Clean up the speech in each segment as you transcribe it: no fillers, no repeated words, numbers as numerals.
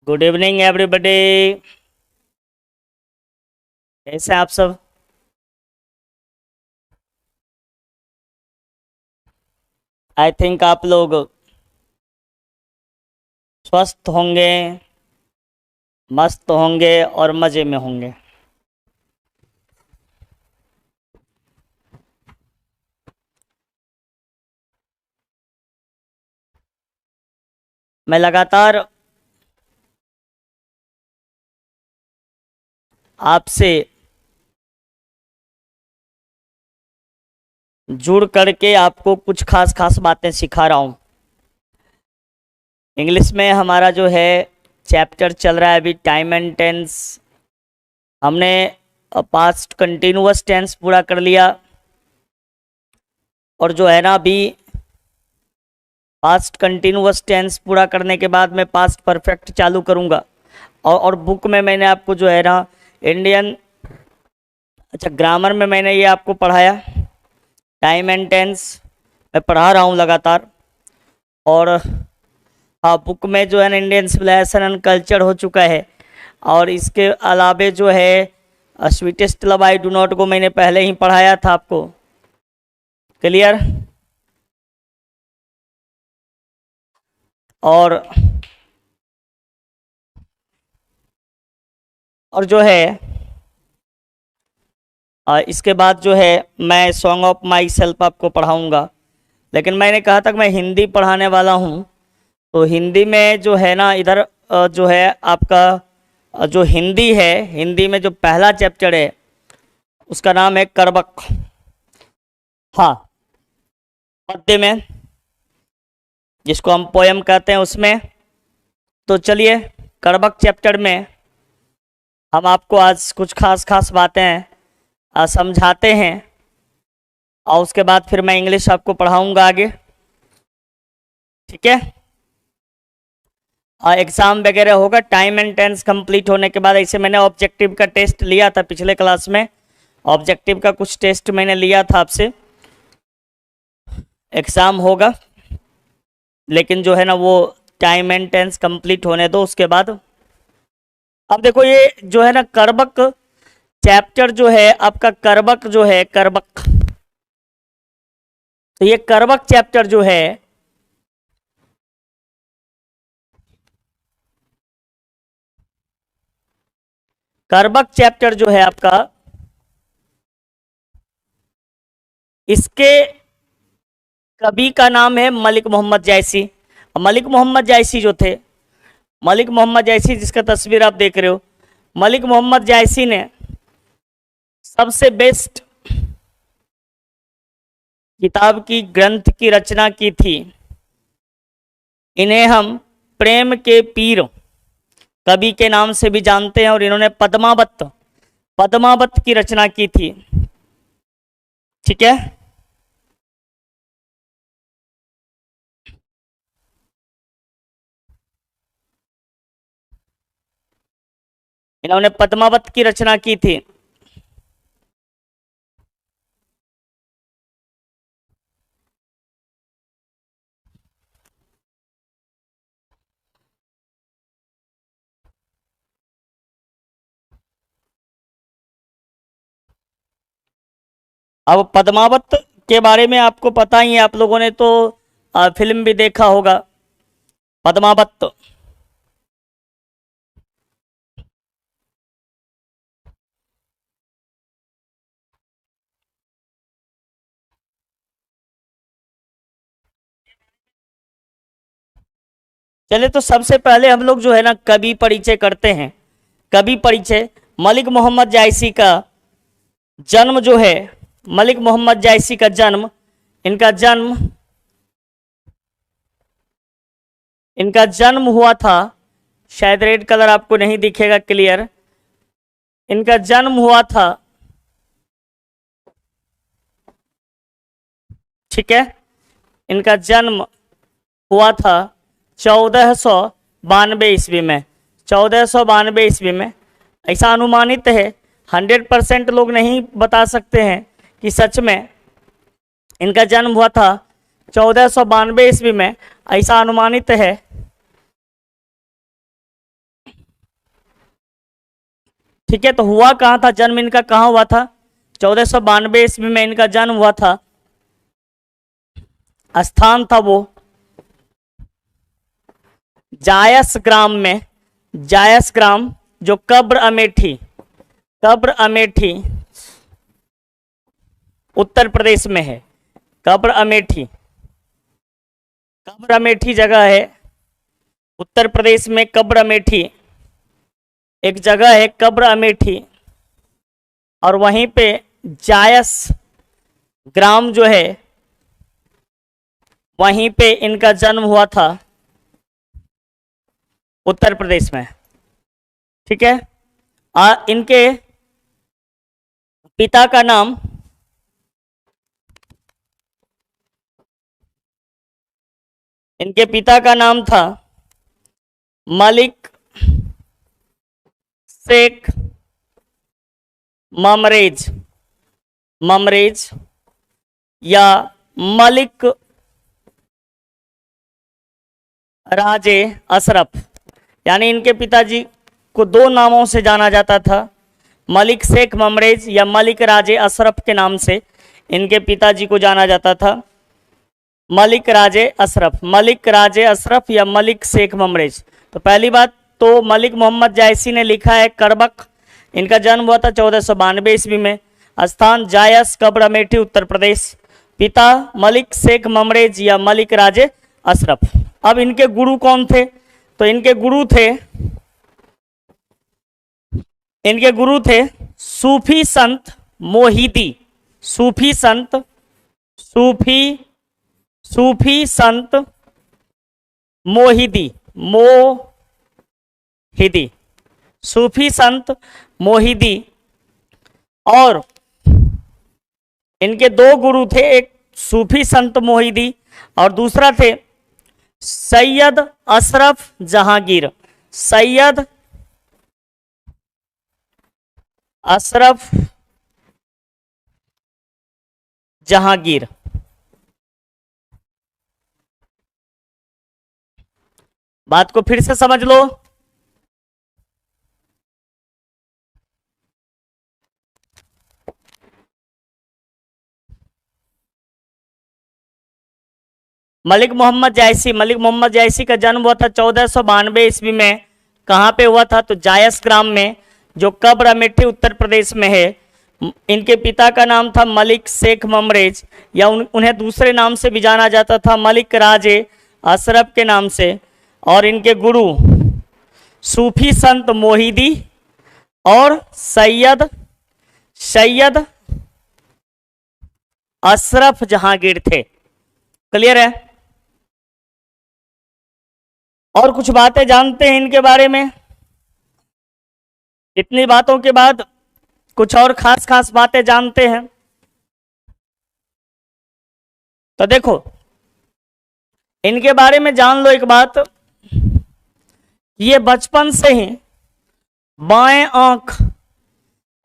Good evening everybody. कैसे हैं आप सब? आई थिंक आप लोग स्वस्थ होंगे, मस्त होंगे और मज़े में होंगे। मैं लगातार आपसे जुड़ करके आपको कुछ खास खास बातें सिखा रहा हूँ। इंग्लिश में हमारा जो है चैप्टर चल रहा है अभी टाइम एंड टेंस। हमने पास्ट कंटिन्यूअस टेंस पूरा कर लिया और जो है ना अभी पास्ट कंटिन्यूअस टेंस पूरा करने के बाद मैं पास्ट परफेक्ट चालू करूँगा। और बुक में मैंने आपको जो है ना इंडियन ग्रामर में मैंने ये आपको पढ़ाया, टाइम एंड टेंस मैं पढ़ा रहा हूँ लगातार। और हाँ, बुक में जो है ना इंडियन सिविलाइजेशन एंड कल्चर हो चुका है। और इसके अलावे जो है sweetest love I do not को मैंने पहले ही पढ़ाया था आपको। क्लियर? और जो है इसके बाद जो है मैं सॉन्ग ऑफ माई सेल्फ आपको पढ़ाऊँगा। लेकिन मैंने कहा था कि मैं हिंदी पढ़ाने वाला हूँ, तो हिंदी में जो है ना इधर जो है आपका जो हिंदी है, हिंदी में जो पहला चैप्टर है उसका नाम है करबक। हाँ, पद्य में जिसको हम पोयम कहते हैं उसमें। तो चलिए करबक चैप्टर में हम आपको आज कुछ खास खास बातें समझाते हैं और उसके बाद फिर मैं इंग्लिश आपको पढ़ाऊंगा आगे। ठीक है? एग्ज़ाम वगैरह होगा टाइम एंड टेंस कंप्लीट होने के बाद। ऐसे मैंने ऑब्जेक्टिव का टेस्ट लिया था पिछले क्लास में, ऑब्जेक्टिव का कुछ टेस्ट मैंने लिया था आपसे। एग्ज़ाम होगा लेकिन जो है ना वो टाइम एंड टेंस कंप्लीट होने दो उसके बाद। अब देखो ये जो है ना करबक चैप्टर जो है आपका, करबक जो है करबक, तो ये करबक चैप्टर जो है करबक चैप्टर जो है आपका, इसके कवि का नाम है मलिक मोहम्मद जायसी। मलिक मोहम्मद जायसी जो थे, मलिक मोहम्मद जायसी जिसका तस्वीर आप देख रहे हो, मलिक मोहम्मद जायसी ने सबसे बेस्ट किताब की ग्रंथ की रचना की थी। इन्हें हम प्रेम के पीर कवि के नाम से भी जानते हैं और इन्होंने पद्मावत पद्मावत की रचना की थी। ठीक है? इन्होंने पद्मावत की रचना की थी। अब पद्मावत के बारे में आपको पता ही है, आप लोगों ने तो फिल्म भी देखा होगा पद्मावत। चले तो सबसे पहले हम लोग जो है ना कवि परिचय करते हैं। कवि परिचय, मलिक मोहम्मद जायसी का जन्म जो है, मलिक मोहम्मद जायसी का जन्म, इनका जन्म इनका जन्म हुआ था, शायद रेड कलर आपको नहीं दिखेगा क्लियर, इनका जन्म हुआ था, ठीक है, इनका जन्म हुआ था 1492 ईस्वी में। 1492 ईस्वी में ऐसा अनुमानित है, 100% लोग नहीं बता सकते हैं कि सच में इनका जन्म हुआ था 1492 ईस्वी में, ऐसा अनुमानित है। ठीक है, तो हुआ कहाँ था जन्म इनका, कहाँ हुआ था? 1492 ईस्वी में इनका जन्म हुआ था। स्थान था वो जायस ग्राम में, जायस ग्राम जो कब्र अमेठी, कब्र अमेठी उत्तर प्रदेश में है। कब्र अमेठी, कब्र अमेठी जगह है उत्तर प्रदेश में। कब्र अमेठी एक जगह है, कब्र अमेठी, और वहीं पे जायस ग्राम जो है वहीं पे इनका जन्म हुआ था उत्तर प्रदेश में। ठीक है, इनके पिता का नाम था मलिक शेख ममरेज, ममरेज या मलिक राजे अशरफ, यानी इनके पिताजी को दो नामों से जाना जाता था, मलिक शेख ममरेज या मलिक राजे अशरफ के नाम से इनके पिताजी को जाना जाता था। मलिक राजे अशरफ, मलिक राजे अशरफ या मलिक शेख ममरेज। तो पहली बात तो मलिक मोहम्मद जायसी ने लिखा है करबक, इनका जन्म हुआ था 1492 ईस्वी में। स्थान जायस, कब्र अमेठी, उत्तर प्रदेश। पिता मलिक शेख ममरेज या मलिक राजे अशरफ। अब इनके गुरु कौन थे? तो इनके गुरु थे सूफी संत मोहिदी, सूफी संत मोहिदी, सूफी संत मोहिदी। और इनके दो गुरु थे, एक सूफी संत मोहिदी और दूसरा थे सैयद अशरफ जहांगीर, सैयद अशरफ जहांगीर। बात को फिर से समझ लो। मलिक मोहम्मद जायसी का जन्म हुआ था 1492 ईस्वी में। कहाँ पे हुआ था? तो जायस ग्राम में जो कब्र अमेठी उत्तर प्रदेश में है। इनके पिता का नाम था मलिक शेख ममरेज या उन्हें दूसरे नाम से भी जाना जाता था मलिक राजे अशरफ के नाम से। और इनके गुरु सूफी संत मोहिदी और सैयद अशरफ जहांगीर थे। क्लियर है? और कुछ बातें जानते हैं इनके बारे में। इतनी बातों के बाद कुछ और खास बातें जानते हैं। तो देखो इनके बारे में जान लो एक बात, ये बचपन से ही बाएं आंख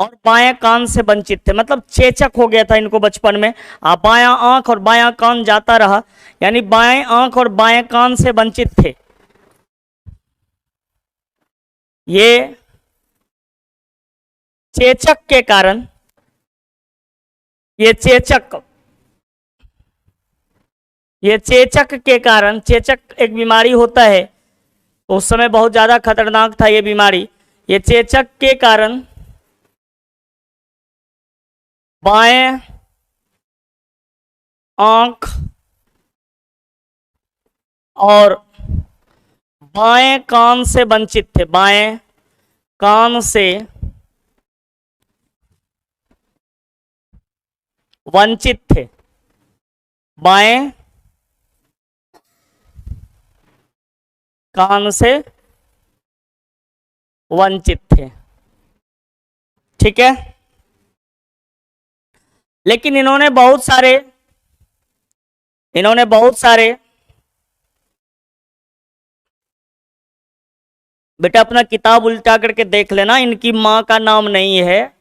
और बाएं कान से वंचित थे, मतलब चेचक हो गया था इनको बचपन में। बायां आंख और बायां कान जाता रहा, यानी बाएं आंख और बाएं कान से वंचित थे। ये चेचक के कारण, चेचक के कारण, चेचक एक बीमारी होता है, उस समय बहुत ज्यादा खतरनाक था ये बीमारी। ये चेचक के कारण बाएं आंख और बाएं कान से वंचित थे, बाएं कान से वंचित थे, बाएं कान से वंचित थे। ठीक है, लेकिन इन्होंने बहुत सारे बेटा अपना किताब उल्टा करके देख लेना, इनकी माँ का नाम नहीं है।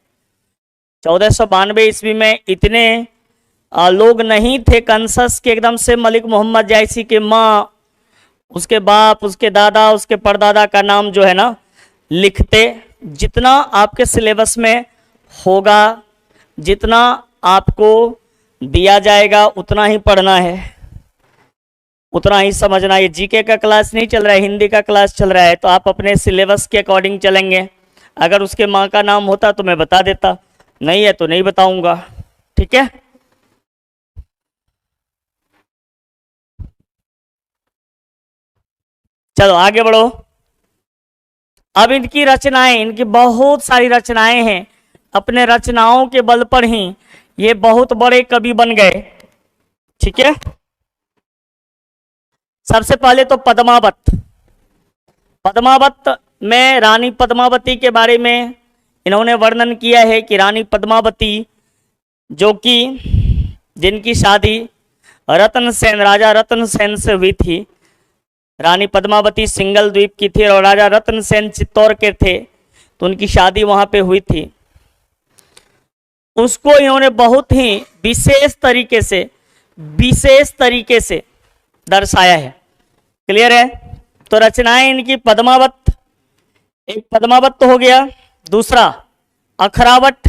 1492 ईस्वी में इतने लोग नहीं थे कंसस के एकदम से मलिक मोहम्मद जायसी के माँ, उसके बाप, उसके दादा, उसके परदादा का नाम जो है ना लिखते। जितना आपके सिलेबस में होगा, जितना आपको दिया जाएगा उतना ही पढ़ना है, उतना ही समझना है। ये जीके का क्लास नहीं चल रहा है, हिंदी का क्लास चल रहा है, तो आप अपने सिलेबस के अकॉर्डिंग चलेंगे। अगर उसके माँ का नाम होता तो मैं बता देता, नहीं है तो नहीं बताऊंगा, ठीक है। चलो आगे बढ़ो। अब इनकी रचनाएं, इनकी बहुत सारी रचनाएं हैं, अपने रचनाओं के बल पर ही ये बहुत बड़े कवि बन गए, ठीक है। सबसे पहले तो पद्मावत। पद्मावत में रानी पद्मावती के बारे में इन्होंने वर्णन किया है कि रानी पद्मावती जो कि जिनकी शादी रतन सेन, राजा रतन सेन से हुई थी। रानी पद्मावती सिंगल द्वीप की थी और राजा रतन सेन चित्तौड़ के थे, तो उनकी शादी वहां पे हुई थी। उसको इन्होंने बहुत ही विशेष तरीके से दर्शाया है। क्लियर है। तो रचनाएं इनकी पद्मावत, एक पद्मावत तो हो गया, दूसरा अखरावट।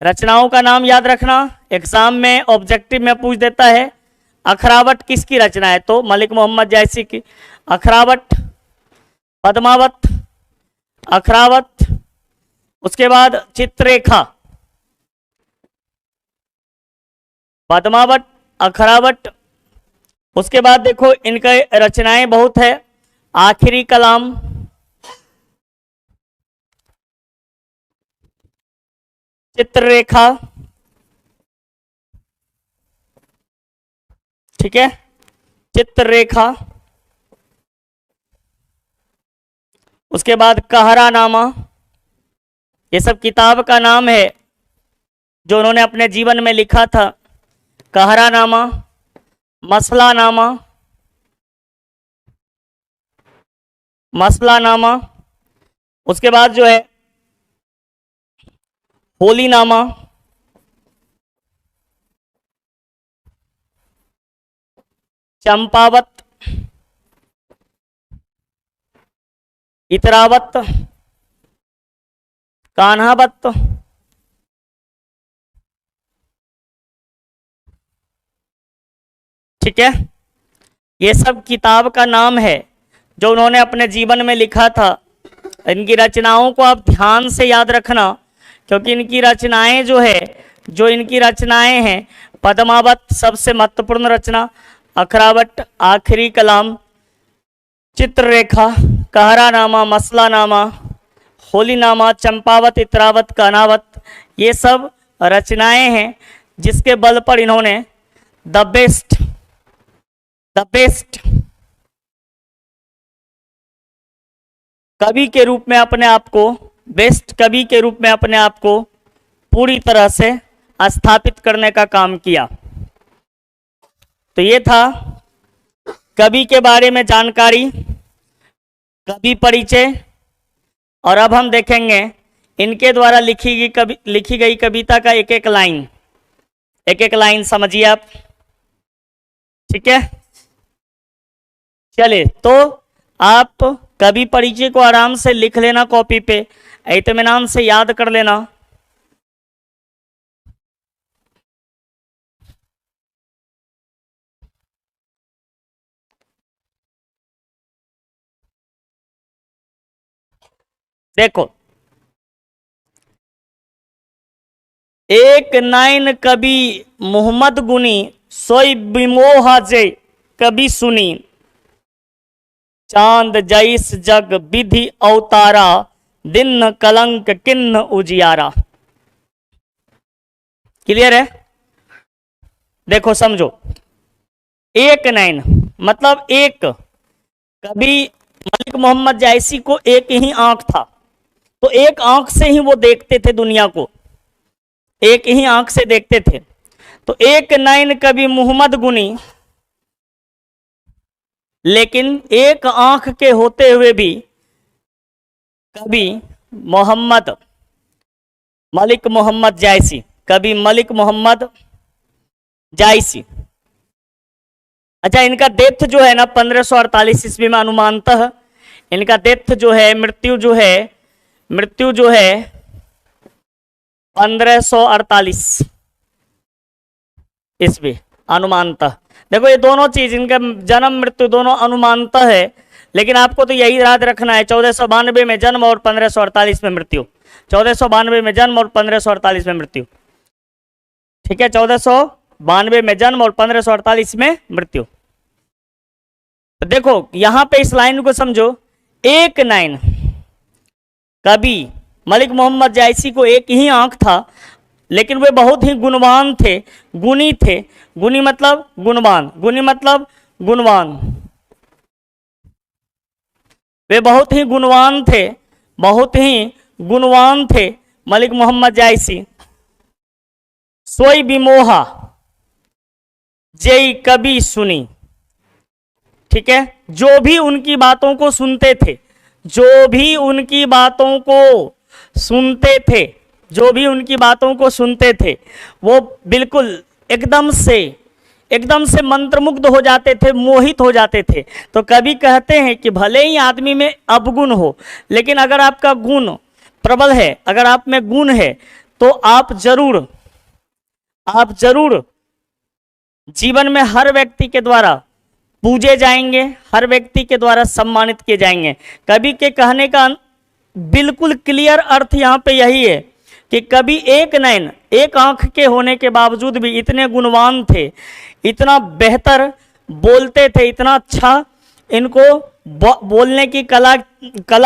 रचनाओं का नाम याद रखना, एग्जाम में ऑब्जेक्टिव में पूछ देता है अखरावट किसकी रचना है, तो मलिक मोहम्मद जायसी की। अखरावट, पद्मावत, अखरावत, उसके बाद चित्ररेखा। पद्मावत, अखरावट, उसके बाद देखो इनके रचनाएं बहुत है। आखिरी कलाम, चित्ररेखा, ठीक है, चित्ररेखा। उसके बाद कहरानामा, ये सब किताब का नाम है जो उन्होंने अपने जीवन में लिखा था। कहरानामा, मसलानामा, मसलानामा, उसके बाद जो है होलीनामा, चंपावत, इतरावत, कान्हावत, ठीक है। ये सब किताब का नाम है जो उन्होंने अपने जीवन में लिखा था। इनकी रचनाओं को आप ध्यान से याद रखना, क्योंकि इनकी रचनाएं जो है, जो इनकी रचनाएं हैं, पद्मावत सबसे महत्वपूर्ण रचना, अखरावट, आखिरी कलाम, चित्ररेखा, कहरानामा, मसलानामा, होलीनामा, चंपावत, इतरावत, कान्हावत, ये सब रचनाएं हैं जिसके बल पर इन्होंने द बेस्ट कवि के रूप में अपने आप को, बेस्ट कवि के रूप में अपने आप को पूरी तरह से स्थापित करने का काम किया। तो ये था कवि के बारे में जानकारी, कवि परिचय। और अब हम देखेंगे इनके द्वारा लिखी गई कविता का एक एक लाइन समझिए आप, ठीक है। चलिए, तो आप कवि परिचय को आराम से लिख लेना कॉपी पे, इत्मीनान से याद कर लेना। देखो, एक नाइन कवि मोहम्मद गुनी सोई बिमोहा जे कवि सुनी, चांद जैस जग विधि अवतारा, दिन कलंक किन्न उजियारा। क्लियर है। देखो समझो, एक नाइन मतलब एक कवि मलिक मोहम्मद जायसी को एक ही आंख था, तो एक आंख से ही वो देखते थे दुनिया को, एक ही आंख से देखते थे। तो एक नाइन कवि मोहम्मद गुनी, लेकिन एक आंख के होते हुए भी कवि मोहम्मद मलिक मोहम्मद जायसी, कवि मलिक मोहम्मद जायसी। अच्छा, इनका डेथ जो है ना 1548 ईस्वी में अनुमानतः इनका डेथ जो है, मृत्यु जो है मृत्यु जो है 1548 ईस्वी अनुमानतः। देखो ये दोनों चीज, इनका जन्म मृत्यु दोनों अनुमानतः है, लेकिन आपको तो यही याद रखना है 1492 में जन्म और 1548 में मृत्यु। 1492 में जन्म और 1548 में मृत्यु। ठीक है, 1492 में जन्म और 1548 में मृत्यु। तो देखो यहां पे इस लाइन को समझो। एक नाइन कभी मलिक मोहम्मद जायसी को एक ही आंख था, लेकिन वे बहुत ही गुणवान थे, गुणी थे। गुणी मतलब गुणवान, गुणी मतलब गुणवान। वे बहुत ही गुणवान थे, बहुत ही गुणवान थे मलिक मोहम्मद जायसी। सोई विमोहा जय कभी सुनी। ठीक है, जो भी उनकी बातों को सुनते थे, जो भी उनकी बातों को सुनते थे, जो भी उनकी बातों को सुनते थे, वो बिल्कुल एकदम से मंत्रमुग्ध हो जाते थे, मोहित हो जाते थे। तो कभी कहते हैं कि भले ही आदमी में अवगुण हो, लेकिन अगर आपका गुण प्रबल है, अगर आप में गुण है, तो आप जरूर जीवन में हर व्यक्ति के द्वारा पूजे जाएंगे, हर व्यक्ति के द्वारा सम्मानित किए जाएंगे। कवि के कहने का बिल्कुल क्लियर अर्थ यहाँ पे यही है कि कवि एक नयन, एक आंख के होने के बावजूद भी इतने गुणवान थे, इतना बेहतर बोलते थे, इतना अच्छा इनको बोलने की कला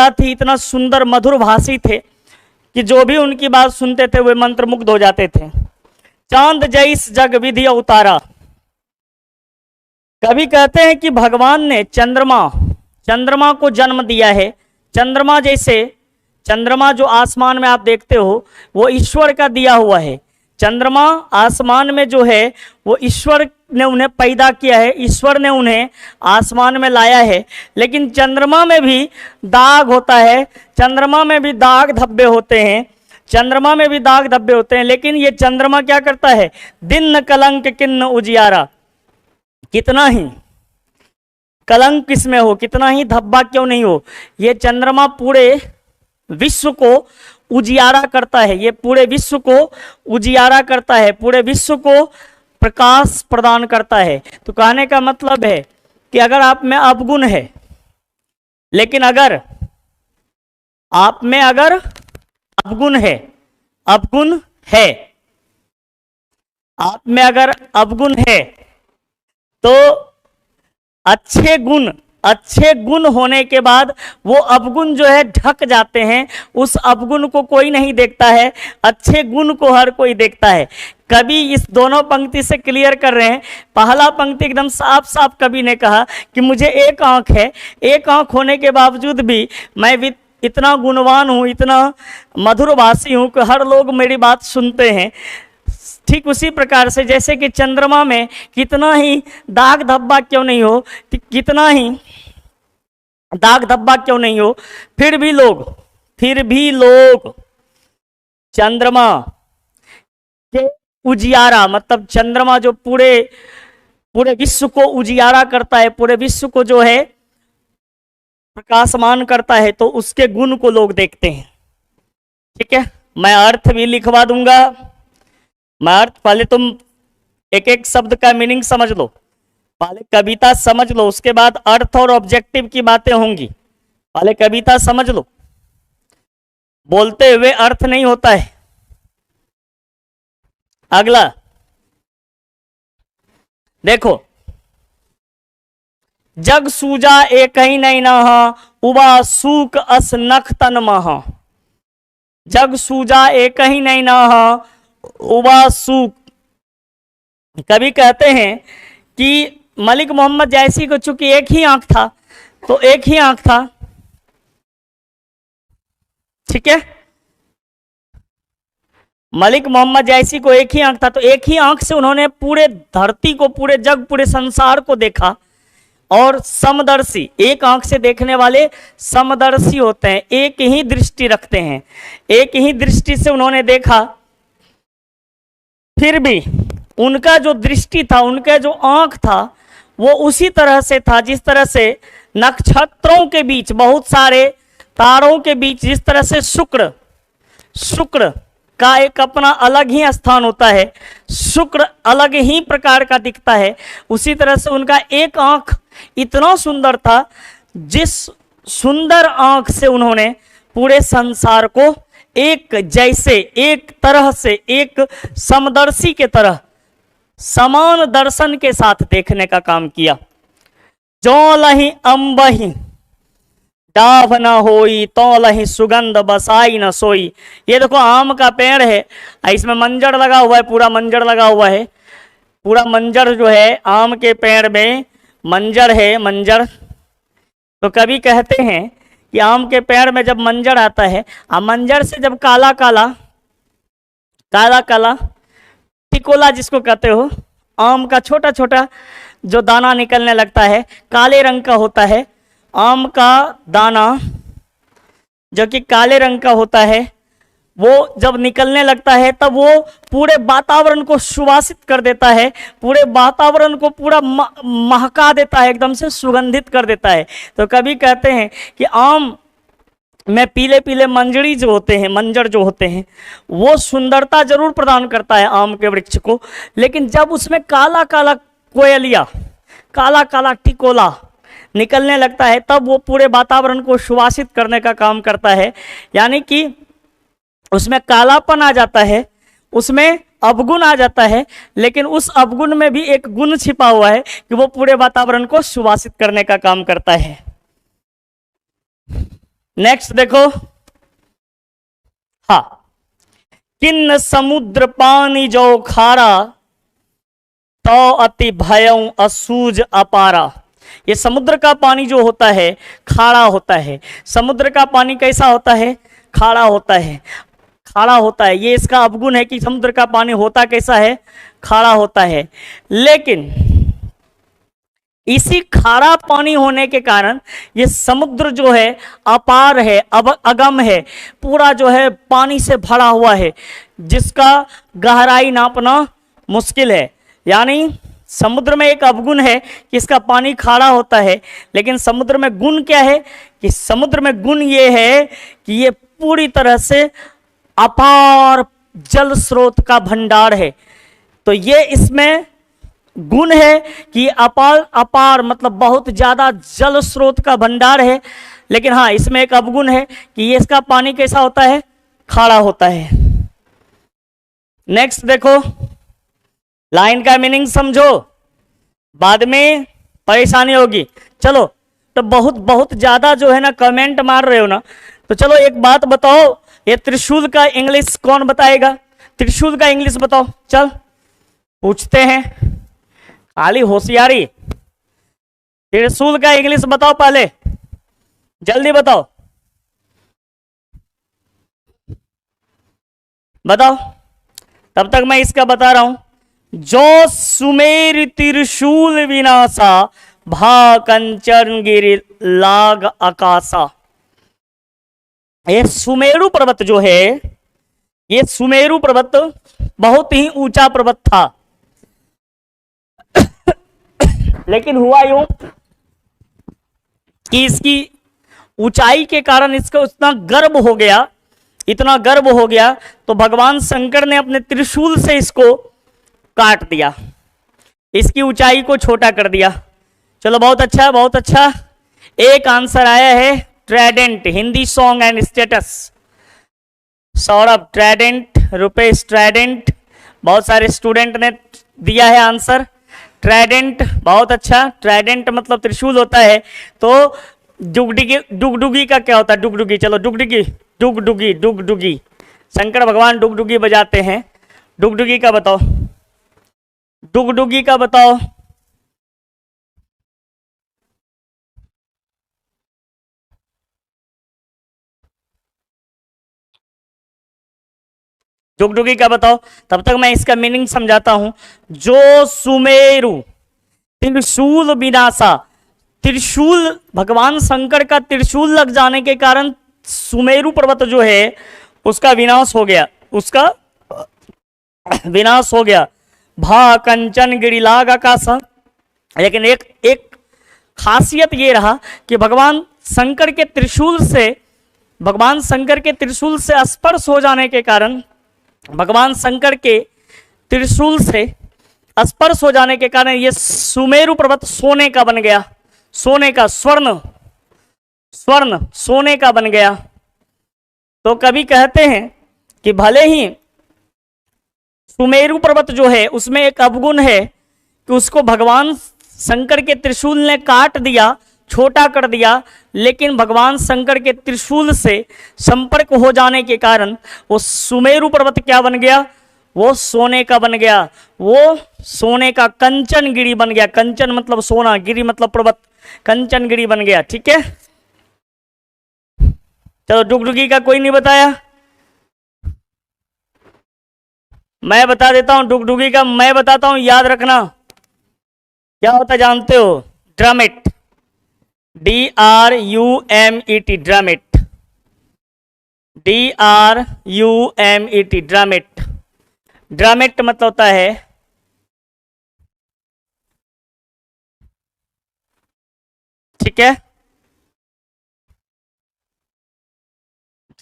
थी, इतना सुंदर मधुर भाषी थे कि जो भी उनकी बात सुनते थे वे मंत्रमुग्ध हो जाते थे। चांद जैस जग विधि उतारा। कभी कहते हैं कि भगवान ने चंद्रमा को जन्म दिया है। चंद्रमा जैसे, चंद्रमा जो आसमान में आप देखते हो वो ईश्वर का दिया हुआ है। चंद्रमा आसमान में जो है वो ईश्वर ने उन्हें पैदा किया है, ईश्वर ने उन्हें आसमान में लाया है। लेकिन चंद्रमा में भी दाग होता है, चंद्रमा में भी दाग धब्बे होते हैं, चंद्रमा में भी दाग धब्बे होते हैं। लेकिन ये चंद्रमा क्या करता है? दिन न कलंक किन्न उजियारा। कितना ही कलंक किसमें हो, कितना ही धब्बा क्यों नहीं हो, ये चंद्रमा पूरे विश्व को उजियारा करता है। ये पूरे विश्व को उजियारा करता है, पूरे विश्व को प्रकाश प्रदान करता है। तो कहने का मतलब है कि अगर आप में अवगुण है, लेकिन अगर आप में अगर अवगुण है, अवगुण है, आप में अगर अवगुण है, तो अच्छे गुण होने के बाद वो अवगुण जो है ढक जाते हैं। उस अवगुण को कोई नहीं देखता है, अच्छे गुण को हर कोई देखता है। कवि इस दोनों पंक्ति से क्लियर कर रहे हैं। पहला पंक्ति एकदम साफ साफ कवि ने कहा कि मुझे एक आंख है, एक आंख होने के बावजूद भी मैं इतना गुणवान हूँ, इतना मधुरभाषी हूँ कि हर लोग मेरी बात सुनते हैं। ठीक उसी प्रकार से जैसे कि चंद्रमा में कितना ही दाग धब्बा क्यों नहीं हो, कितना ही दाग धब्बा क्यों नहीं हो, फिर भी लोग चंद्रमा के उजियारा, मतलब चंद्रमा जो पूरे विश्व को उजियारा करता है, पूरे विश्व को जो है प्रकाशमान करता है, तो उसके गुण को लोग देखते हैं। ठीक है, मैं अर्थ भी लिखवा दूंगा। मैं अर्थ, पहले तुम एक एक शब्द का मीनिंग समझ लो, पहले कविता समझ लो, उसके बाद अर्थ और ऑब्जेक्टिव की बातें होंगी। पहले कविता समझ लो, बोलते हुए अर्थ नहीं होता है। अगला देखो, जग सूजा एक ही नहीं नहा, उबा सूक अस नख तन महा। जग सूजा एक ही नहीं नहा, उबा सूक। कभी कहते हैं कि मलिक मोहम्मद जायसी को चूंकि एक ही आंख था, तो एक ही आंख था, ठीक है, मलिक मोहम्मद जायसी को एक ही आंख था, तो एक ही आंख से उन्होंने पूरे धरती को, पूरे जग, पूरे संसार को देखा। और समदर्शी, एक आंख से देखने वाले समदर्शी होते हैं, एक ही दृष्टि रखते हैं, एक ही दृष्टि से उन्होंने देखा। फिर भी उनका जो दृष्टि था, उनका जो आंख था, वो उसी तरह से था जिस तरह से नक्षत्रों के बीच बहुत सारे तारों के बीच जिस तरह से शुक्र शुक्र का एक अपना अलग ही स्थान होता है, शुक्र अलग ही प्रकार का दिखता है, उसी तरह से उनका एक आंख इतना सुंदर था, जिस सुंदर आंख से उन्होंने पूरे संसार को एक जैसे, एक तरह से, एक समदर्शी के तरह समान दर्शन के साथ देखने का काम किया। जो लही अम्बही डाभ न होई तो लही सुगंध बसाई न सोई। ये देखो आम का पेड़ है, इसमें मंजर लगा हुआ है, पूरा मंजर लगा हुआ है, पूरा मंजर जो है आम के पेड़ में मंजर है, मंजर। तो कभी कहते हैं कि आम के पेड़ में जब मंजर आता है, मंजर से जब काला काला काला काला टिकोला जिसको कहते हो, आम का छोटा छोटा जो दाना निकलने लगता है, काले रंग का होता है आम का दाना, जो कि काले रंग का होता है, वो जब निकलने लगता है तब वो पूरे वातावरण को सुवासित कर देता है, पूरे वातावरण को पूरा महका देता है, एकदम से सुगंधित कर देता है। तो कभी कहते हैं कि आम में पीले पीले मंजरी जो होते हैं, मंजर जो होते हैं, वो सुंदरता जरूर प्रदान करता है आम के वृक्ष को, लेकिन जब उसमें काला काला कोयलिया, काला काला टिकोला निकलने लगता है, तब वो पूरे वातावरण को सुवासित करने का काम करता है। यानी कि उसमें कालापन आ जाता है, उसमें अवगुण आ जाता है, लेकिन उस अवगुण में भी एक गुण छिपा हुआ है कि वो पूरे वातावरण को सुवासित करने का काम करता है। नेक्स्ट देखो, हाँ, किन्न समुद्र पानी जो खारा तो अति भयं असूज अपारा। ये समुद्र का पानी जो होता है खारा होता है। समुद्र का पानी कैसा होता है? खारा होता है, खारा होता है। ये इसका अवगुण है कि समुद्र का पानी होता कैसा है? खारा होता है। लेकिन इसी खारा पानी होने के कारण ये समुद्र जो है अपार है, अगम है, पूरा जो है पानी से भरा हुआ है, जिसका गहराई नापना मुश्किल है। यानी समुद्र में एक अवगुण है कि इसका पानी खारा होता है, लेकिन समुद्र में गुण क्या है कि समुद्र में गुण ये है कि ये पूरी तरह से अपार जल स्रोत का भंडार है। तो ये इसमें गुण है कि अपार अपार मतलब बहुत ज्यादा जल स्रोत का भंडार है, लेकिन हाँ इसमें एक अवगुण है कि ये इसका पानी कैसा होता है? खारा होता है। नेक्स्ट देखो, लाइन का मीनिंग समझो, बाद में परेशानी होगी। चलो, तो बहुत बहुत ज्यादा जो है ना कमेंट मार रहे हो ना, तो चलो एक बात बताओ, ये त्रिशूल का इंग्लिश कौन बताएगा? त्रिशूल का इंग्लिश बताओ, चल पूछते हैं, खाली होशियारी। त्रिशूल का इंग्लिश बताओ, पहले जल्दी बताओ, बताओ, तब तक मैं इसका बता रहा हूं। जो सुमेर त्रिशूल विनाशा भा कंचन गिरि लाग आकाशा। ये सुमेरु पर्वत जो है, ये सुमेरु पर्वत बहुत ही ऊंचा पर्वत था, लेकिन हुआ यूं कि इसकी ऊंचाई के कारण इसको इतना गर्व हो गया, इतना गर्व हो गया, तो भगवान शंकर ने अपने त्रिशूल से इसको काट दिया, इसकी ऊंचाई को छोटा कर दिया। चलो बहुत अच्छा, बहुत अच्छा। एक आंसर आया है Trident, Hindi song and status. Saurabh Trident, Rupesh Trident, बहुत सारे स्टूडेंट ने दिया है आंसर ट्राइडेंट, बहुत अच्छा। ट्राइडेंट मतलब त्रिशूल होता है। तो डुगडुगी, डुगडुगी का क्या होता है? डुगडुगी, चलो डुगडुगी, डुगडुगी, डुगडुगी, शंकर भगवान डुगडुगी बजाते हैं। डुगडुगी का बताओ, डुगडुगी का बताओ। डुगडुगी का बताओ, तब तक मैं इसका मीनिंग समझाता हूं। जो सुमेरु त्रिशूल विनाशा, त्रिशूल भगवान शंकर का त्रिशूल लग जाने के कारण सुमेरु पर्वत जो है उसका विनाश हो गया, उसका विनाश हो गया। भा कंचन गिरिलाग आकाश। लेकिन एक खासियत ये रहा कि भगवान शंकर के त्रिशूल से भगवान शंकर के त्रिशूल से स्पर्श हो जाने के कारण, भगवान शंकर के त्रिशूल से स्पर्श हो जाने के कारण ये सुमेरु पर्वत सोने का बन गया, सोने का, स्वर्ण स्वर्ण सोने का बन गया। तो कवि कहते हैं कि भले ही सुमेरु पर्वत जो है उसमें एक अवगुण है कि उसको भगवान शंकर के त्रिशूल ने काट दिया, छोटा कर दिया, लेकिन भगवान शंकर के त्रिशूल से संपर्क हो जाने के कारण वो सुमेरु पर्वत क्या बन गया, वो सोने का बन गया, वो सोने का कंचन गिरी बन गया। कंचन मतलब सोना, गिरी मतलब पर्वत, कंचन गिरी बन गया। ठीक है, चलो डुगडुगी का कोई नहीं बताया, मैं बता देता हूं। डुगडुगी का मैं बताता हूं, याद रखना क्या होता है जानते हो? ड्रामेट, DRUMET, ड्रामेट, DRUMET, ड्रामेट। ड्रामेट मतलब होता है ठीक है,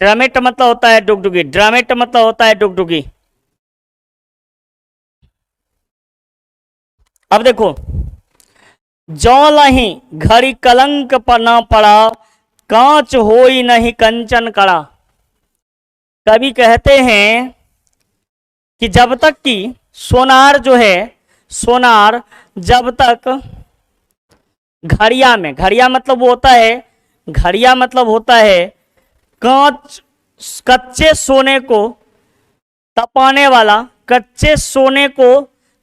ड्रामेट मतलब होता है डुगडुगी, ड्रामेट मतलब होता है डुगडुगी। अब देखो, जौ लही घड़ी कलंक पर ना पड़ा, कांच होई नहीं कंचन कड़ा। कवि कहते हैं कि जब तक कि सोनार जो है, सोनार जब तक घड़िया में, घड़िया मतलब वो होता है, घड़िया मतलब होता है कांच, कच्चे सोने को तपाने वाला, कच्चे सोने को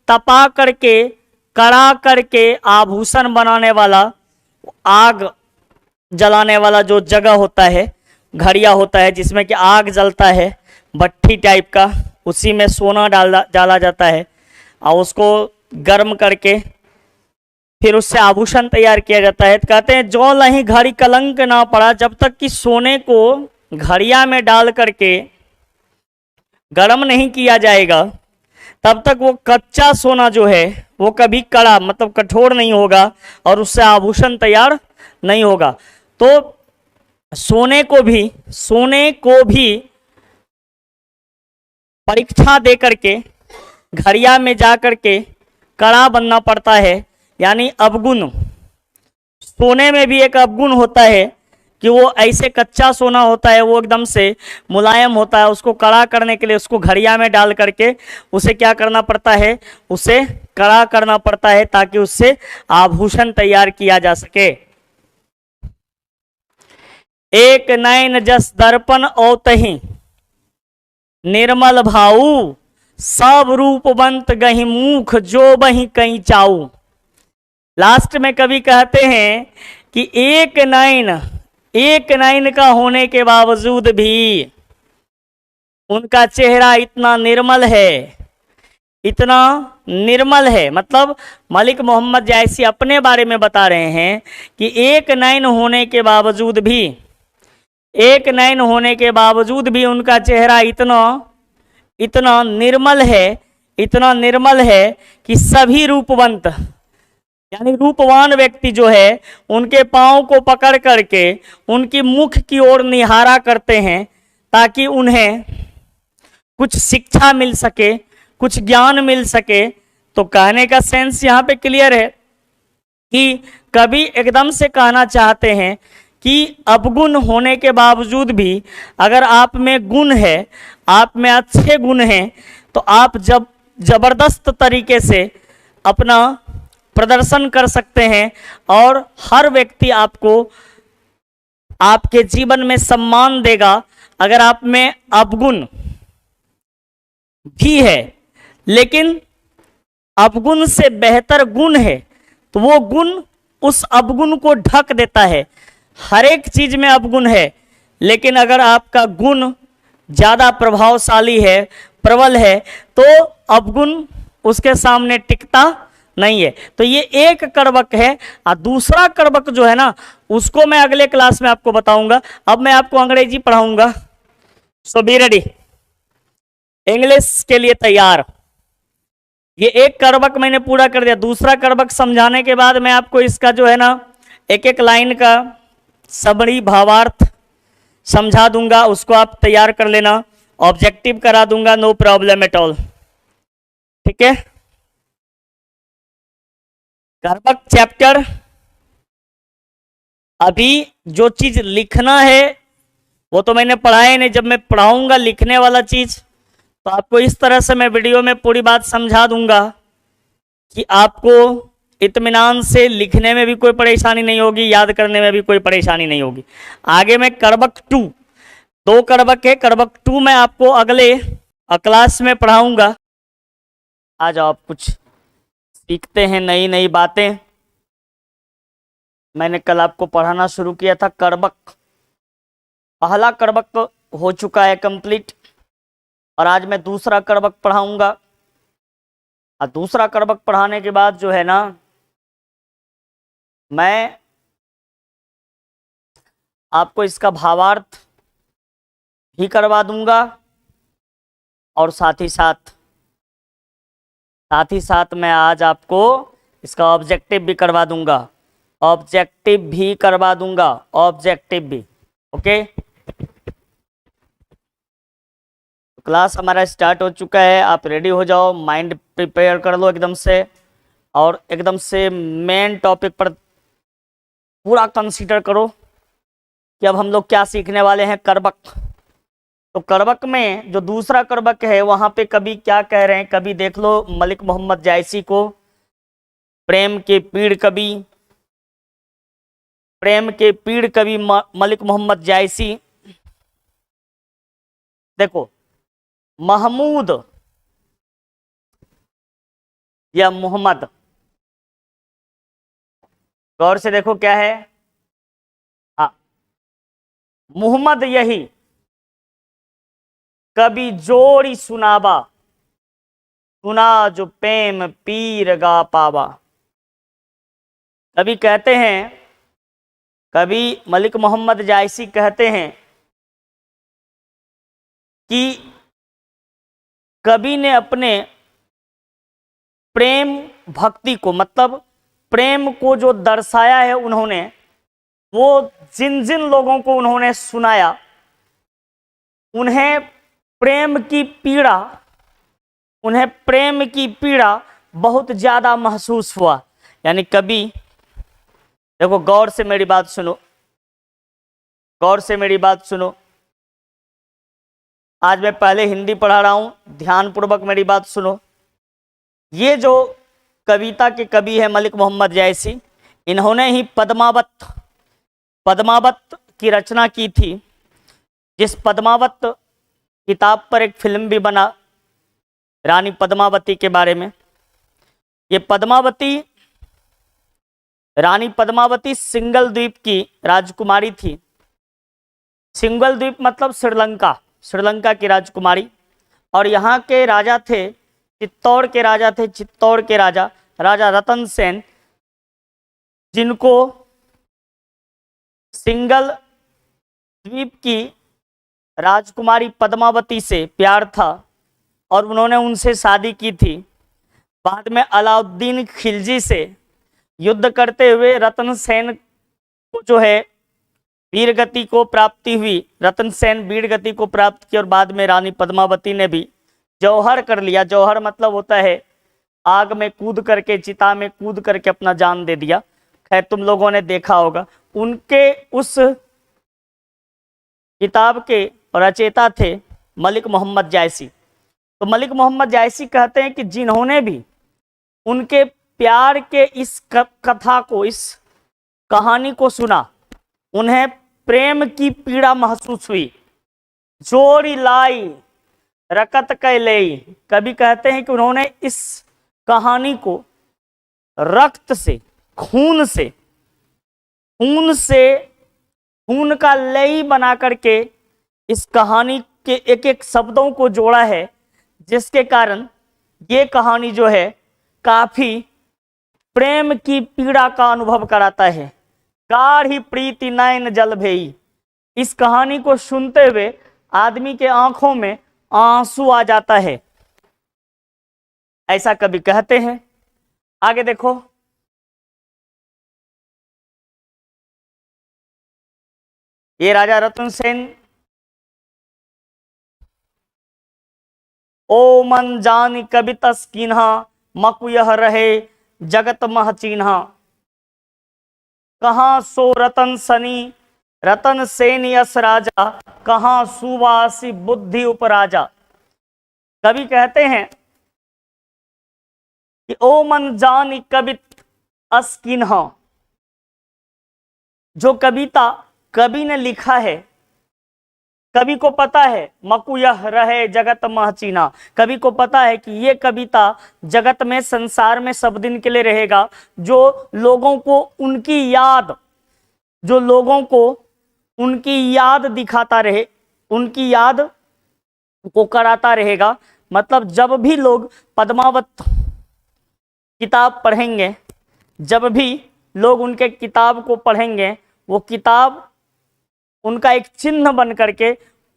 तपा करके कड़ा करके आभूषण बनाने वाला, आग जलाने वाला जो जगह होता है, घड़िया होता है जिसमें कि आग जलता है, भट्ठी टाइप का, उसी में सोना डाला जाता है और उसको गर्म करके फिर उससे आभूषण तैयार किया जाता है। तो कहते हैं जो लही घड़ी कलंक ना पड़ा, जब तक कि सोने को घड़िया में डाल करके गर्म नहीं किया जाएगा तब तक वो कच्चा सोना जो है वो कभी कड़ा मतलब कठोर नहीं होगा और उससे आभूषण तैयार नहीं होगा। तो सोने को भी परीक्षा दे करके घड़िया में जा करके कड़ा बनना पड़ता है, यानी अवगुण। सोने में भी एक अवगुण होता है कि वो ऐसे कच्चा सोना होता है, वो एकदम से मुलायम होता है, उसको कड़ा करने के लिए उसको घड़िया में डाल करके उसे क्या करना पड़ता है, उसे कड़ा करना पड़ता है ताकि उससे आभूषण तैयार किया जा सके। एक नैन जस दर्पण औतहि निर्मल भाऊ, सब रूपवंत गहि मुख जो बहि कहीं चाऊ। लास्ट में कवि कहते हैं कि एक नैन का होने के बावजूद भी उनका चेहरा इतना निर्मल है, इतना निर्मल है। मतलब मलिक मोहम्मद जायसी अपने बारे में बता रहे हैं कि एक नैन होने के बावजूद भी उनका चेहरा इतना निर्मल है कि सभी रूपवंत यानी रूपवान व्यक्ति जो है उनके पांव को पकड़ करके उनकी मुख की ओर निहारा करते हैं ताकि उन्हें कुछ शिक्षा मिल सके, कुछ ज्ञान मिल सके। तो कहने का सेंस यहाँ पे क्लियर है कि कवि एकदम से कहना चाहते हैं कि अवगुण होने के बावजूद भी अगर आप में गुण है, आप में अच्छे गुण हैं, तो आप जब जबरदस्त तरीके से अपना प्रदर्शन कर सकते हैं और हर व्यक्ति आपको आपके जीवन में सम्मान देगा। अगर आप में अवगुण भी है लेकिन अवगुण से बेहतर गुण है तो वो गुण उस अवगुण को ढक देता है। हर एक चीज में अवगुण है, लेकिन अगर आपका गुण ज्यादा प्रभावशाली है, प्रबल है, तो अवगुण उसके सामने टिकता नहीं है। तो ये एक कर्वक है और दूसरा कर्वक जो है ना उसको मैं अगले क्लास में आपको बताऊंगा। अब मैं आपको अंग्रेजी पढ़ाऊंगा, सो बी रेडी, इंग्लिश के लिए तैयार। ये एक कर्वक मैंने पूरा कर दिया, दूसरा कर्वक समझाने के बाद मैं आपको इसका जो है ना एक एक लाइन का सबड़ी भावार्थ समझा दूंगा, उसको आप तैयार कर लेना, ऑब्जेक्टिव करा दूंगा, नो प्रॉब्लम एट ऑल। ठीक है, कर्मक चैप्टर, अभी जो चीज लिखना है वो तो मैंने पढ़ाया नहीं, जब मैं पढ़ाऊंगा लिखने वाला चीज तो आपको इस तरह से मैं वीडियो में पूरी बात समझा दूंगा कि आपको इत्मीनान से लिखने में भी कोई परेशानी नहीं होगी, याद करने में भी कोई परेशानी नहीं होगी। आगे मैं कर्मक 2, 2 कर्मक है, कर्मक 2 मैं आपको अगले क्लास में पढ़ाऊंगा। आ जाओ, आप कुछ सीखते हैं नई नई बातें। मैंने कल आपको पढ़ाना शुरू किया था कर्मक, पहला कर्मक हो चुका है कंप्लीट, और आज मैं दूसरा कर्मक पढ़ाऊंगा। और दूसरा कर्मक पढ़ाने के बाद जो है ना, मैं आपको इसका भावार्थ भी करवा दूंगा, और साथ ही साथ मैं आज आपको इसका ऑब्जेक्टिव भी करवा दूंगा, ऑब्जेक्टिव भी करवा दूंगा, ऑब्जेक्टिव भी। ओके, क्लास हमारा स्टार्ट हो चुका है, आप रेडी हो जाओ, माइंड प्रिपेयर कर लो एकदम से, और एकदम से मेन टॉपिक पर पूरा कंसीडर करो कि अब हम लोग क्या सीखने वाले हैं, कर्मक। तो कर्मक में जो दूसरा कर्मक है वहां पे कवि क्या कह रहे हैं, कवि देख लो, मलिक मोहम्मद जायसी को, प्रेम के पीड़ कवि, प्रेम के पीड़ कवि मलिक मोहम्मद जायसी। देखो, महमूद या मोहम्मद, गौर से देखो क्या है, हाँ, मोहम्मद यही कभी जोड़ी सुनावा, सुना जो प्रेम पीर गा पावा। कभी कहते हैं, कभी मलिक मोहम्मद जायसी कहते हैं कि कवि ने अपने प्रेम भक्ति को, मतलब प्रेम को जो दर्शाया है उन्होंने, वो जिन जिन लोगों को उन्होंने सुनाया, उन्हें प्रेम की पीड़ा, उन्हें प्रेम की पीड़ा बहुत ज्यादा महसूस हुआ। यानी कभी, देखो गौर से मेरी बात सुनो, गौर से मेरी बात सुनो, आज मैं पहले हिंदी पढ़ा रहा हूं, ध्यानपूर्वक मेरी बात सुनो। ये जो कविता के कवि है मलिक मोहम्मद जायसी, इन्होंने ही पद्मावत, पद्मावत की रचना की थी, जिस पद्मावत किताब पर एक फिल्म भी बना रानी पद्मावती के बारे में। ये पद्मावती, रानी पद्मावती सिंगल द्वीप की राजकुमारी थी। सिंगल द्वीप मतलब श्रीलंका, श्रीलंका की राजकुमारी, और यहाँ के राजा थे, चित्तौड़ के राजा थे, चित्तौड़ के राजा राजा रतन सेन, जिनको सिंगल द्वीप की राजकुमारी पद्मावती से प्यार था और उन्होंने उनसे शादी की थी। बाद में अलाउद्दीन खिलजी से युद्ध करते हुए रतन सेन को जो है वीरगति को प्राप्ति हुई, रतन सेन वीरगति को प्राप्त की, और बाद में रानी पद्मावती ने भी जौहर कर लिया। जौहर मतलब होता है आग में कूद करके, चिता में कूद करके अपना जान दे दिया। खैर तुम लोगों ने देखा होगा। उनके उस किताब के रचयिता थे मलिक मोहम्मद जायसी। तो मलिक मोहम्मद जायसी कहते हैं कि जिन्होंने भी उनके प्यार के इस कथा को, इस कहानी को सुना, उन्हें प्रेम की पीड़ा महसूस हुई। जोड़ी लाई रकत कैलई, कभी कहते हैं कि उन्होंने इस कहानी को रक्त से, खून से, खून का लई बना करके इस कहानी के एक एक शब्दों को जोड़ा है, जिसके कारण ये कहानी जो है काफी प्रेम की पीड़ा का अनुभव कराता है। गाढ़ी प्रीति नयन जल भई, इस कहानी को सुनते हुए आदमी के आंखों में आंसू आ जाता है, ऐसा कभी कहते हैं। आगे देखो, ये राजा रतन सेन ओ मन जान कबितस कीन्हा, मकु यह रहे जगत मह चीन्हा। कहाँ सो रतन सनी, रतन सेन यस राजा, कहाँ सुवासी बुद्धि उपराजा। कवि कहते हैं कि ओ मन जान कबित अस कीन्हा, जो कविता कवि ने लिखा है, कवि को पता है मकु यह रहे जगत मह चीन्हा, कवि को पता है कि ये कविता जगत में, संसार में सब दिन के लिए रहेगा, जो लोगों को उनकी याद, जो लोगों को उनकी याद दिखाता रहे, उनकी याद को कराता रहेगा। मतलब जब भी लोग पद्मावत किताब पढ़ेंगे, जब भी लोग उनके किताब को पढ़ेंगे, वो किताब उनका एक चिन्ह बन करके,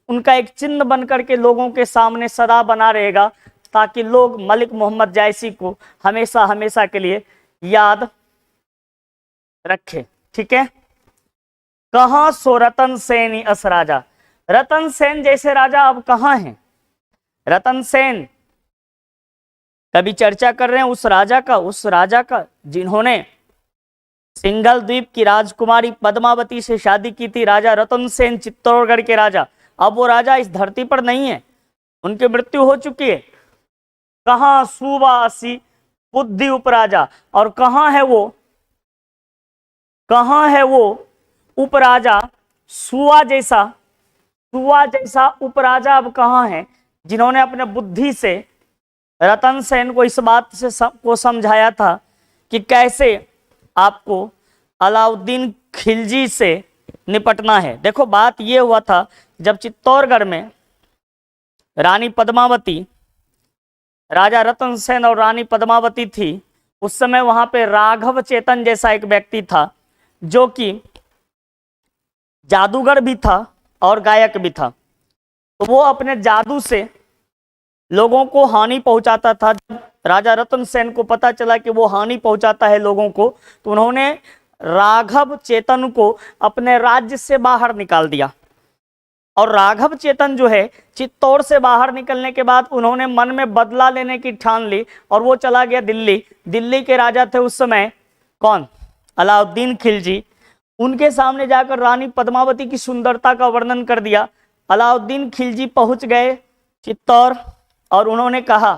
उनका एक चिन्ह बन करके लोगों के सामने सदा बना रहेगा, ताकि लोग मलिक मोहम्मद जायसी को हमेशा हमेशा के लिए याद रखें। ठीक है। कहाँ सो रतन सेन अस राजा, रतन सेन जैसे राजा अब कहाँ हैं। रतन सेन कभी चर्चा कर रहे हैं उस राजा का जिन्होंने सिंघल द्वीप की राजकुमारी पद्मावती से शादी की थी, राजा रतन सेन, चित्तौड़गढ़ के राजा। अब वो राजा इस धरती पर नहीं है, उनकी मृत्यु हो चुकी है। कहाँ सुवासी बुद्धि उपराजा, और कहाँ है वो, कहाँ है वो उपराजा, सुआ जैसा उपराजा अब कहाँ है, जिन्होंने अपने बुद्धि से रतन सेन को इस बात से को समझाया था कि कैसे आपको अलाउद्दीन खिलजी से निपटना है। देखो बात ये हुआ था, जब चित्तौड़गढ़ में रानी पद्मावती, राजा रतन सेन और रानी पद्मावती थी, उस समय वहां पे राघव चेतन जैसा एक व्यक्ति था, जो कि जादूगर भी था और गायक भी था। तो वो अपने जादू से लोगों को हानि पहुंचाता था। जब राजा रतन सेन को पता चला कि वो हानि पहुंचाता है लोगों को, तो उन्होंने राघव चेतन को अपने राज्य से बाहर निकाल दिया। और राघव चेतन जो है, चित्तौड़ से बाहर निकलने के बाद उन्होंने मन में बदला लेने की ठान ली और वो चला गया दिल्ली। दिल्ली के राजा थे उस समय कौन, अलाउद्दीन खिलजी। उनके सामने जाकर रानी पद्मावती की सुंदरता का वर्णन कर दिया। अलाउद्दीन खिलजी पहुंच गए चित्तौड़ और उन्होंने कहा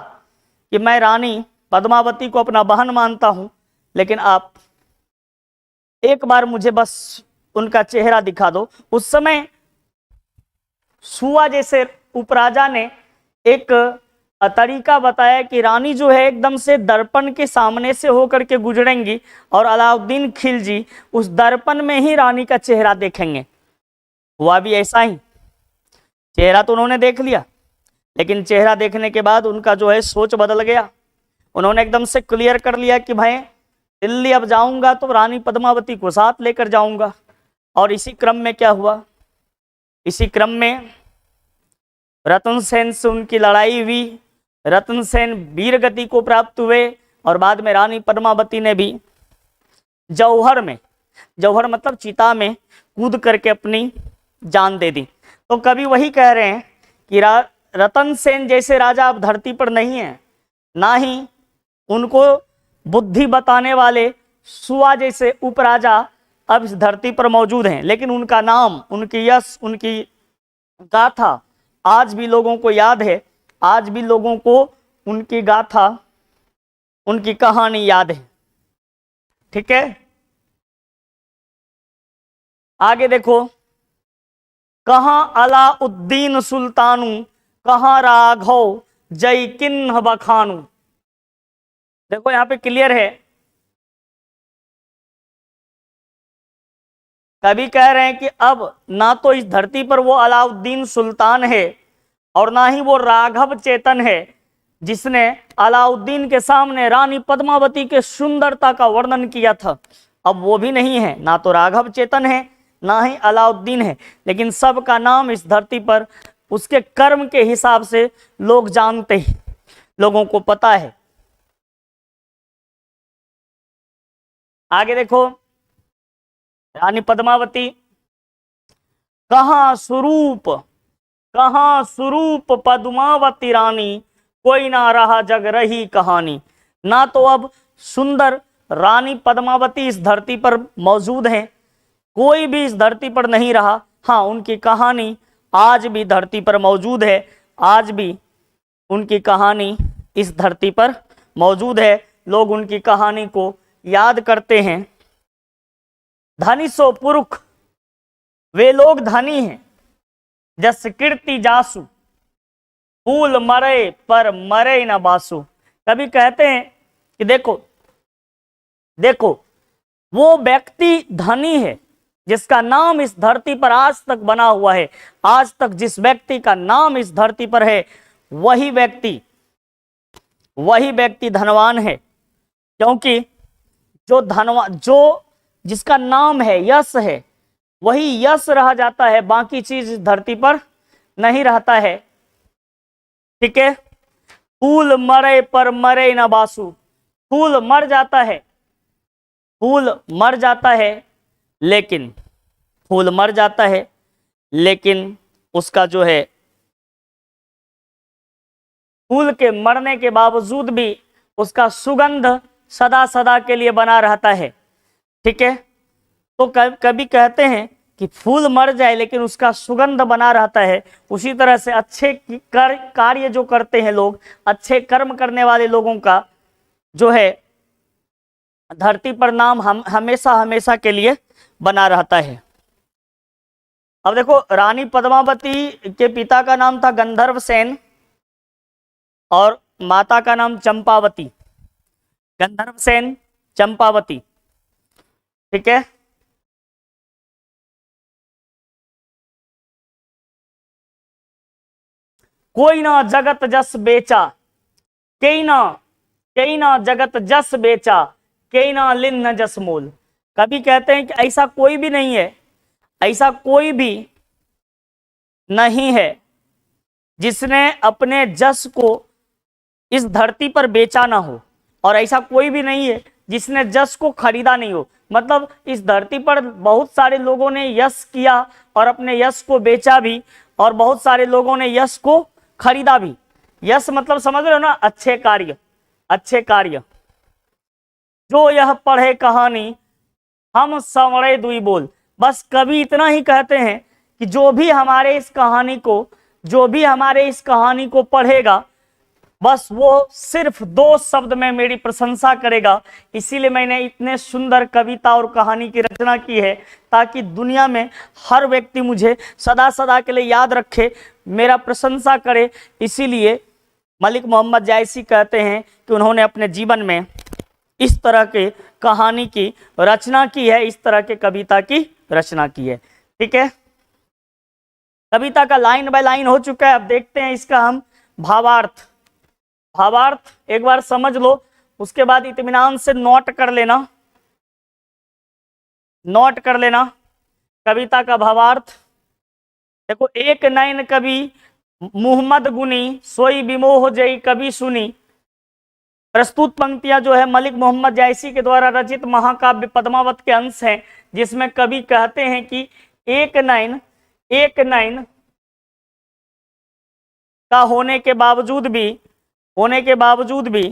कि मैं रानी पद्मावती को अपना बहन मानता हूं, लेकिन आप एक बार मुझे बस उनका चेहरा दिखा दो। उस समय सुआ जैसे उपराजा ने एक तरीका बताया कि रानी जो है एकदम से दर्पण के सामने से होकर के गुजरेंगी और अलाउद्दीन खिलजी उस दर्पण में ही रानी का चेहरा देखेंगे। हुआ भी ऐसा ही। चेहरा तो उन्होंने देख लिया, लेकिन चेहरा देखने के बाद उनका जो है सोच बदल गया। उन्होंने एकदम से क्लियर कर लिया कि भाई दिल्ली अब जाऊंगा तो रानी पद्मावती को साथ लेकर जाऊंगा। और इसी क्रम में क्या हुआ, इसी क्रम में रतन सेन से उनकी लड़ाई हुई। रतन सेन वीर गति को प्राप्त हुए और बाद में रानी पद्मावती ने भी जौहर में, जौहर मतलब चिता में कूद करके अपनी जान दे दी। तो कभी वही कह रहे हैं कि रतन सेन जैसे राजा अब धरती पर नहीं है, ना ही उनको बुद्धि बताने वाले सुआ जैसे उपराजा अब इस धरती पर मौजूद हैं, लेकिन उनका नाम, उनकी यश, उनकी गाथा आज भी लोगों को याद है। आज भी लोगों को उनकी गाथा, उनकी कहानी याद है। ठीक है, आगे देखो, कहां अलाउद्दीन सुल्तानू, कहां राघव जय किन्ह बखानू। देखो यहां पे क्लियर है, कवि कह रहे हैं कि अब ना तो इस धरती पर वो अलाउद्दीन सुल्तान है और ना ही वो राघव चेतन है जिसने अलाउद्दीन के सामने रानी पद्मावती के सुंदरता का वर्णन किया था। अब वो भी नहीं है, ना तो राघव चेतन है ना ही अलाउद्दीन है, लेकिन सबका नाम इस धरती पर उसके कर्म के हिसाब से लोग जानते हैं, लोगों को पता है। आगे देखो, रानी पद्मावती, कहाँ स्वरूप पद्मावती रानी, कोई ना रहा जग रही कहानी। ना तो अब सुंदर रानी पद्मावती इस धरती पर मौजूद हैं, कोई भी इस धरती पर नहीं रहा। हाँ, उनकी कहानी आज भी धरती पर मौजूद है, आज भी उनकी कहानी इस धरती पर मौजूद है। लोग उनकी कहानी को याद करते हैं। धनी सो पुरुष, वे लोग धनी हैं जस कीर्ति जासु, फूल मरे पर मरे न बासु। कभी कहते हैं कि देखो देखो, वो व्यक्ति धनी है जिसका नाम इस धरती पर आज तक बना हुआ है। आज तक जिस व्यक्ति का नाम इस धरती पर है, वही व्यक्ति धनवान है। क्योंकि जो जिसका नाम है, यश है, वही यश रह जाता है, बाकी चीज इस धरती पर नहीं रहता है। ठीक है, फूल मरे पर मरे न बासु, फूल मर जाता है, फूल मर जाता है, लेकिन फूल मर जाता है, लेकिन उसका जो है, फूल के मरने के बावजूद भी उसका सुगंध सदा सदा के लिए बना रहता है। ठीक है, तो कभी कहते हैं कि फूल मर जाए लेकिन उसका सुगंध बना रहता है। उसी तरह से अच्छे कार्य जो करते हैं लोग, अच्छे कर्म करने वाले लोगों का जो है धरती पर नाम हमेशा हमेशा के लिए बना रहता है। अब देखो, रानी पद्मावती के पिता का नाम था गंधर्व सेन और माता का नाम चंपावती। गंधर्व सेन, चंपावती। ठीक है, कोई ना जगत जस बेचा, कई ना जगत जस बेचा, कई ना लिन्न जस मोल। कभी कहते हैं कि ऐसा कोई भी नहीं है, ऐसा कोई भी नहीं है जिसने अपने जस को इस धरती पर बेचा ना हो, और ऐसा कोई भी नहीं है जिसने जस को खरीदा नहीं हो। मतलब इस धरती पर बहुत सारे लोगों ने यश किया और अपने यश को बेचा भी, और बहुत सारे लोगों ने यश को खरीदा भी। यश मतलब समझ रहे हो ना, अच्छे कार्य, अच्छे कार्य। जो यह पढ़े कहानी हम संवरे दुई बोल। बस कवि इतना ही कहते हैं कि जो भी हमारे इस कहानी को पढ़ेगा, बस वो सिर्फ 2 शब्द में मेरी प्रशंसा करेगा। इसीलिए मैंने इतने सुंदर कविता और कहानी की रचना की है, ताकि दुनिया में हर व्यक्ति मुझे सदा सदा के लिए याद रखे, मेरा प्रशंसा करे। इसीलिए मलिक मोहम्मद जायसी कहते हैं कि उन्होंने अपने जीवन में इस तरह के कहानी की रचना की है, इस तरह के कविता की रचना की है। ठीक है, कविता का लाइन बाय लाइन हो चुका है। अब देखते हैं इसका हम भावार्थ एक बार समझ लो, उसके बाद इत्मीनान से नोट कर लेना कविता का भावार्थ। देखो, एक नैन कवि मुहम्मद गुनी, सोई विमोह जई कवि सुनी। प्रस्तुत पंक्तियां जो है मलिक मोहम्मद जायसी के द्वारा रचित महाकाव्य पद्मावत के अंश हैं, जिसमें कवि कहते हैं कि एक नैन का होने के बावजूद भी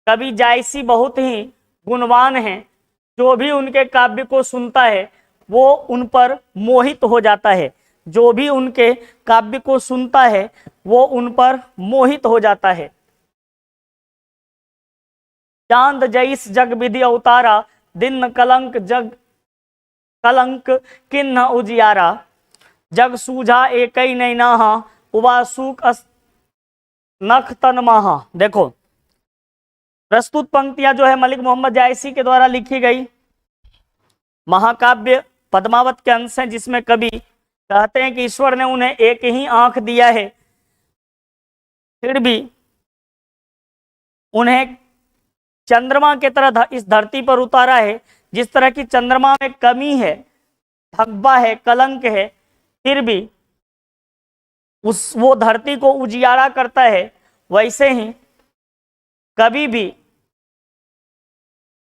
कवि जायसी बहुत ही गुणवान हैं। जो भी उनके काव्य को सुनता है वो उन पर मोहित हो जाता है, जो भी उनके काव्य को सुनता है वो उन पर मोहित हो जाता है। चांद जैस जग विधि अवतारा, दिन कलंक किन्न उजियारा। जग सूझा एक नैनाहा, उबासूक नख तन महा। देखो, प्रस्तुत पंक्तियां जो है मलिक मोहम्मद जायसी के द्वारा लिखी गई महाकाव्य पद्मावत के अंश हैं, जिसमें कवि कहते हैं कि ईश्वर ने उन्हें एक ही आंख दिया है, फिर भी उन्हें चंद्रमा के तरह इस धरती पर उतारा है। जिस तरह की चंद्रमा में कमी है, धब्बा है, कलंक है, फिर भी वो धरती को उजियारा करता है, वैसे ही कभी भी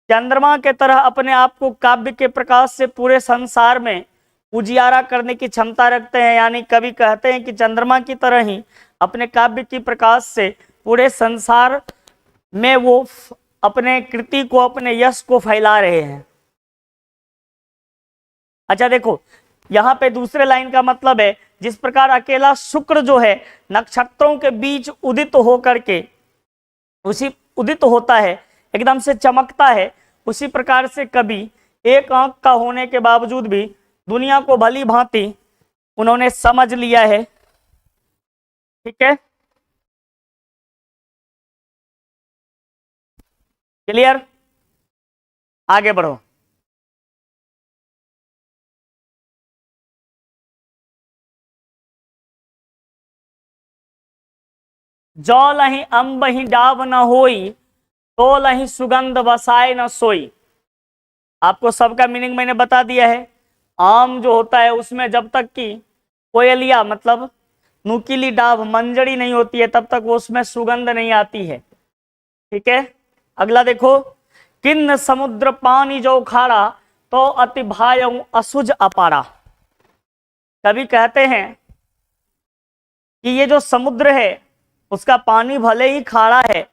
चंद्रमा के तरह अपने आप को काव्य के प्रकाश से पूरे संसार में उजियारा करने की क्षमता रखते हैं। यानी कवि कहते हैं कि चंद्रमा की तरह ही अपने काव्य की प्रकाश से पूरे संसार में वो अपने कृति को, अपने यश को फैला रहे हैं। अच्छा देखो, यहां पे दूसरे लाइन का मतलब है, जिस प्रकार अकेला शुक्र जो है नक्षत्रों के बीच उदित होकर के उसी उदित होता है, एकदम से चमकता है, उसी प्रकार से कवि एक आंख का होने के बावजूद भी दुनिया को भली भांति उन्होंने समझ लिया है। ठीक है, क्लियर? आगे बढ़ो। जो लही अम्ब ही डाब न होई, तो लही सुगंध बसाए न सोई। आपको सबका मीनिंग मैंने बता दिया है। आम जो होता है उसमें जब तक कि कोयलिया मतलब नुकीली डाब मंजरी नहीं होती है तब तक वो उसमें सुगंध नहीं आती है। ठीक है, अगला देखो, किन्न समुद्र पानी जो खारा, तो अति भायऊ असुज अपारा। कवि कहते हैं कि ये जो समुद्र है उसका पानी भले ही खारा है,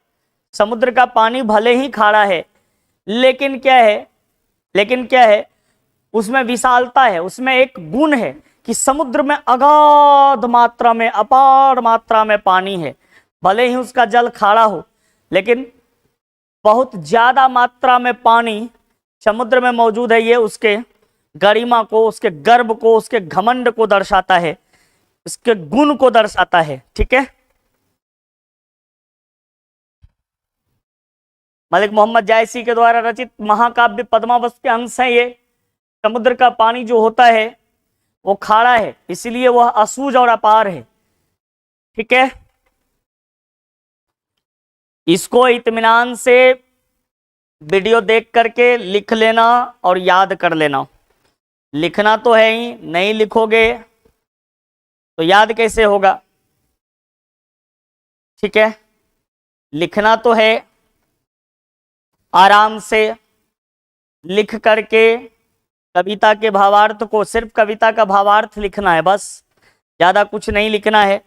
समुद्र का पानी भले ही खारा है, लेकिन क्या है, लेकिन क्या है, उसमें विशालता है, उसमें एक गुण है कि समुद्र में अगाध मात्रा में, अपार मात्रा में पानी है। भले ही उसका जल खारा हो, लेकिन बहुत ज्यादा मात्रा में पानी समुद्र में मौजूद है। ये उसके गरिमा को, उसके गर्व को, उसके घमंड को दर्शाता है, इसके गुण को दर्शाता है। ठीक है, मलिक मोहम्मद जायसी के द्वारा रचित महाकाव्य पद्मावत के अंश है ये। समुद्र का पानी जो होता है वो खारा है, इसलिए वह असूज और अपार है। ठीक है, इसको इत्मीनान से वीडियो देख करके लिख लेना और याद कर लेना। लिखना तो है ही, नहीं लिखोगे तो याद कैसे होगा? ठीक है, लिखना तो है, आराम से लिख करके कविता के भावार्थ को, सिर्फ कविता का भावार्थ लिखना है बस, ज़्यादा कुछ नहीं लिखना है।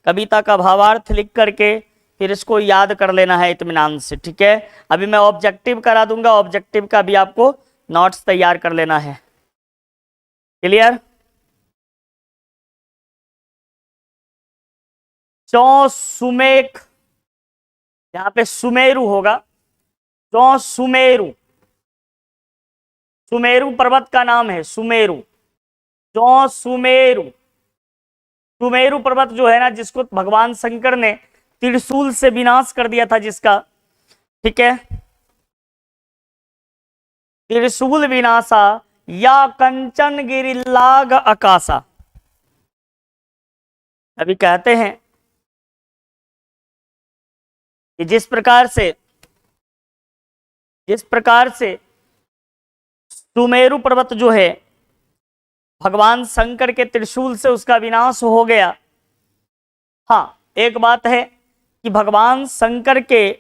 कविता का भावार्थ लिख करके फिर इसको याद कर लेना है इत्मीनान से। ठीक है, अभी मैं ऑब्जेक्टिव करा दूंगा, ऑब्जेक्टिव का भी आपको नोट्स तैयार कर लेना है। क्लियर? चौ सुमेख, यहाँ पे सुमेरु होगा, चौ सुमेरु, सुमेरु पर्वत का नाम है सुमेरु, चौ सुमेरु। सुमेरु पर्वत जो है ना, जिसको भगवान शंकर ने त्रिशूल से विनाश कर दिया था जिसका, ठीक है, त्रिशूल विनाशा या कंचन गिरिलाग आकाशा। अभी कहते हैं कि जिस प्रकार से सुमेरु पर्वत जो है भगवान शंकर के त्रिशूल से उसका विनाश हो गया। हाँ, एक बात है कि भगवान शंकर के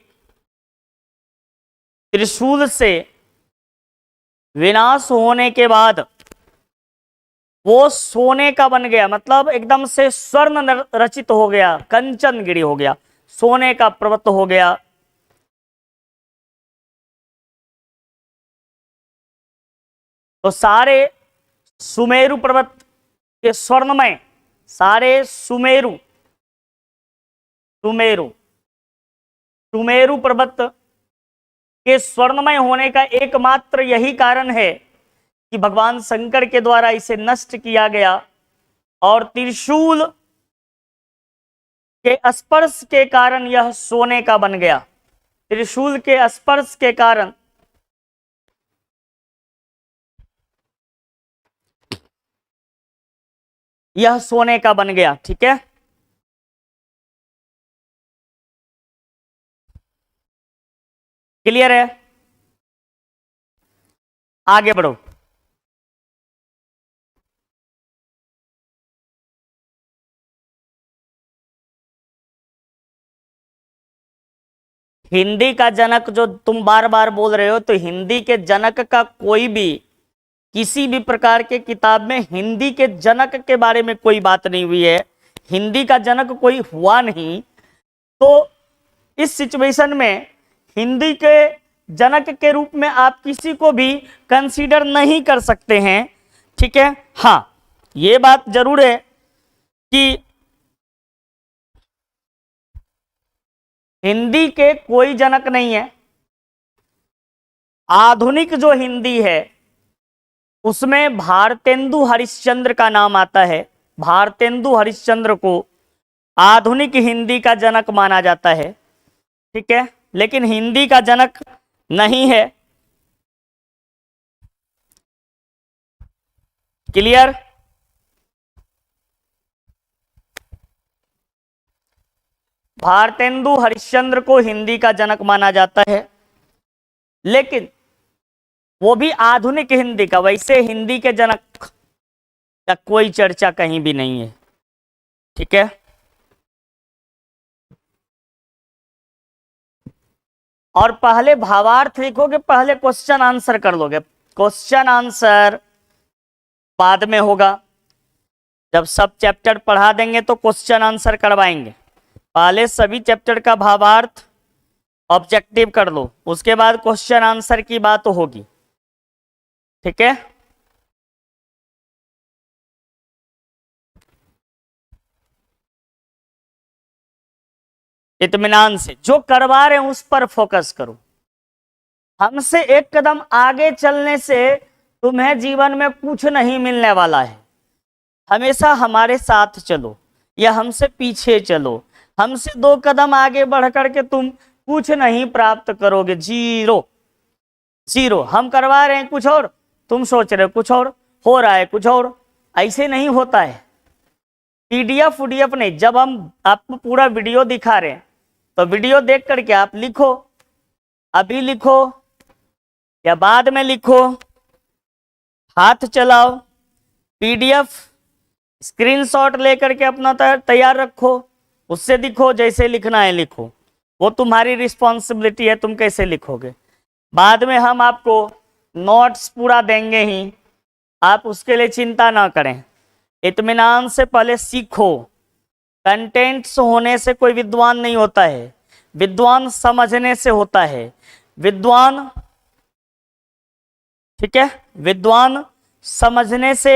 त्रिशूल से विनाश होने के बाद वो सोने का बन गया, मतलब एकदम से स्वर्ण रचित हो गया, कंचन गिरी हो गया, सोने का पर्वत हो गया। तो सारे सुमेरु पर्वत के स्वर्णमय, सारे सुमेरु सुमेरु सुमेरु पर्वत के स्वर्णमय होने का एकमात्र यही कारण है कि भगवान शंकर के द्वारा इसे नष्ट किया गया और त्रिशूल के स्पर्श के कारण यह सोने का बन गया। त्रिशूल के स्पर्श के कारण यह सोने का बन गया। ठीक है, क्लियर है? आगे बढ़ो। हिंदी का जनक जो तुम बार बार बोल रहे हो, तो हिंदी के जनक का कोई भी किसी भी प्रकार के किताब में हिंदी के जनक के बारे में कोई बात नहीं हुई है। हिंदी का जनक कोई हुआ नहीं, तो इस सिचुएशन में हिंदी के जनक के रूप में आप किसी को भी कंसीडर नहीं कर सकते हैं। ठीक है, हाँ ये बात जरूर है कि हिंदी के कोई जनक नहीं है। आधुनिक जो हिंदी है उसमें भारतेंदु हरिश्चंद्र का नाम आता है। भारतेंदु हरिश्चंद्र को आधुनिक हिंदी का जनक माना जाता है। ठीक है, लेकिन हिंदी का जनक नहीं है। क्लियर? भारतेंदु हरिश्चंद्र को हिंदी का जनक माना जाता है, लेकिन वो भी आधुनिक हिंदी का। वैसे हिंदी के जनक का कोई चर्चा कहीं भी नहीं है। ठीक है, और पहले भावार्थ लिखोगे, पहले क्वेश्चन आंसर कर लोगे। क्वेश्चन आंसर बाद में होगा, जब सब चैप्टर पढ़ा देंगे तो क्वेश्चन आंसर करवाएंगे। पहले सभी चैप्टर का भावार्थ ऑब्जेक्टिव कर लो, उसके बाद क्वेश्चन आंसर की बात होगी। ठीक है, इत्मीनान से जो करवा रहे हैं उस पर फोकस करो। हमसे एक कदम आगे चलने से तुम्हें जीवन में कुछ नहीं मिलने वाला है। हमेशा हमारे साथ चलो या हमसे पीछे चलो। हमसे दो कदम आगे बढ़ करके तुम कुछ नहीं प्राप्त करोगे। Zero zero. हम करवा रहे हैं कुछ और, तुम सोच रहे हो कुछ और, हो रहा है कुछ और। ऐसे नहीं होता है। पीडीएफ उडीएफ नहीं, जब हम आपको पूरा वीडियो दिखा रहे हैं तो वीडियो देख करके आप लिखो, अभी लिखो या बाद में लिखो, हाथ चलाओ, पीडीएफ स्क्रीनशॉट लेकर के अपना तैयार रखो, उससे लिखो, जैसे लिखना है लिखो। वो तुम्हारी रिस्पॉन्सिबिलिटी है, तुम कैसे लिखोगे। बाद में हम आपको नोट्स पूरा देंगे ही, आप उसके लिए चिंता ना करें। इत्मीनान से पहले सीखो। कंटेंट्स होने से कोई विद्वान नहीं होता है, विद्वान समझने से होता है। विद्वान, ठीक है, विद्वान समझने से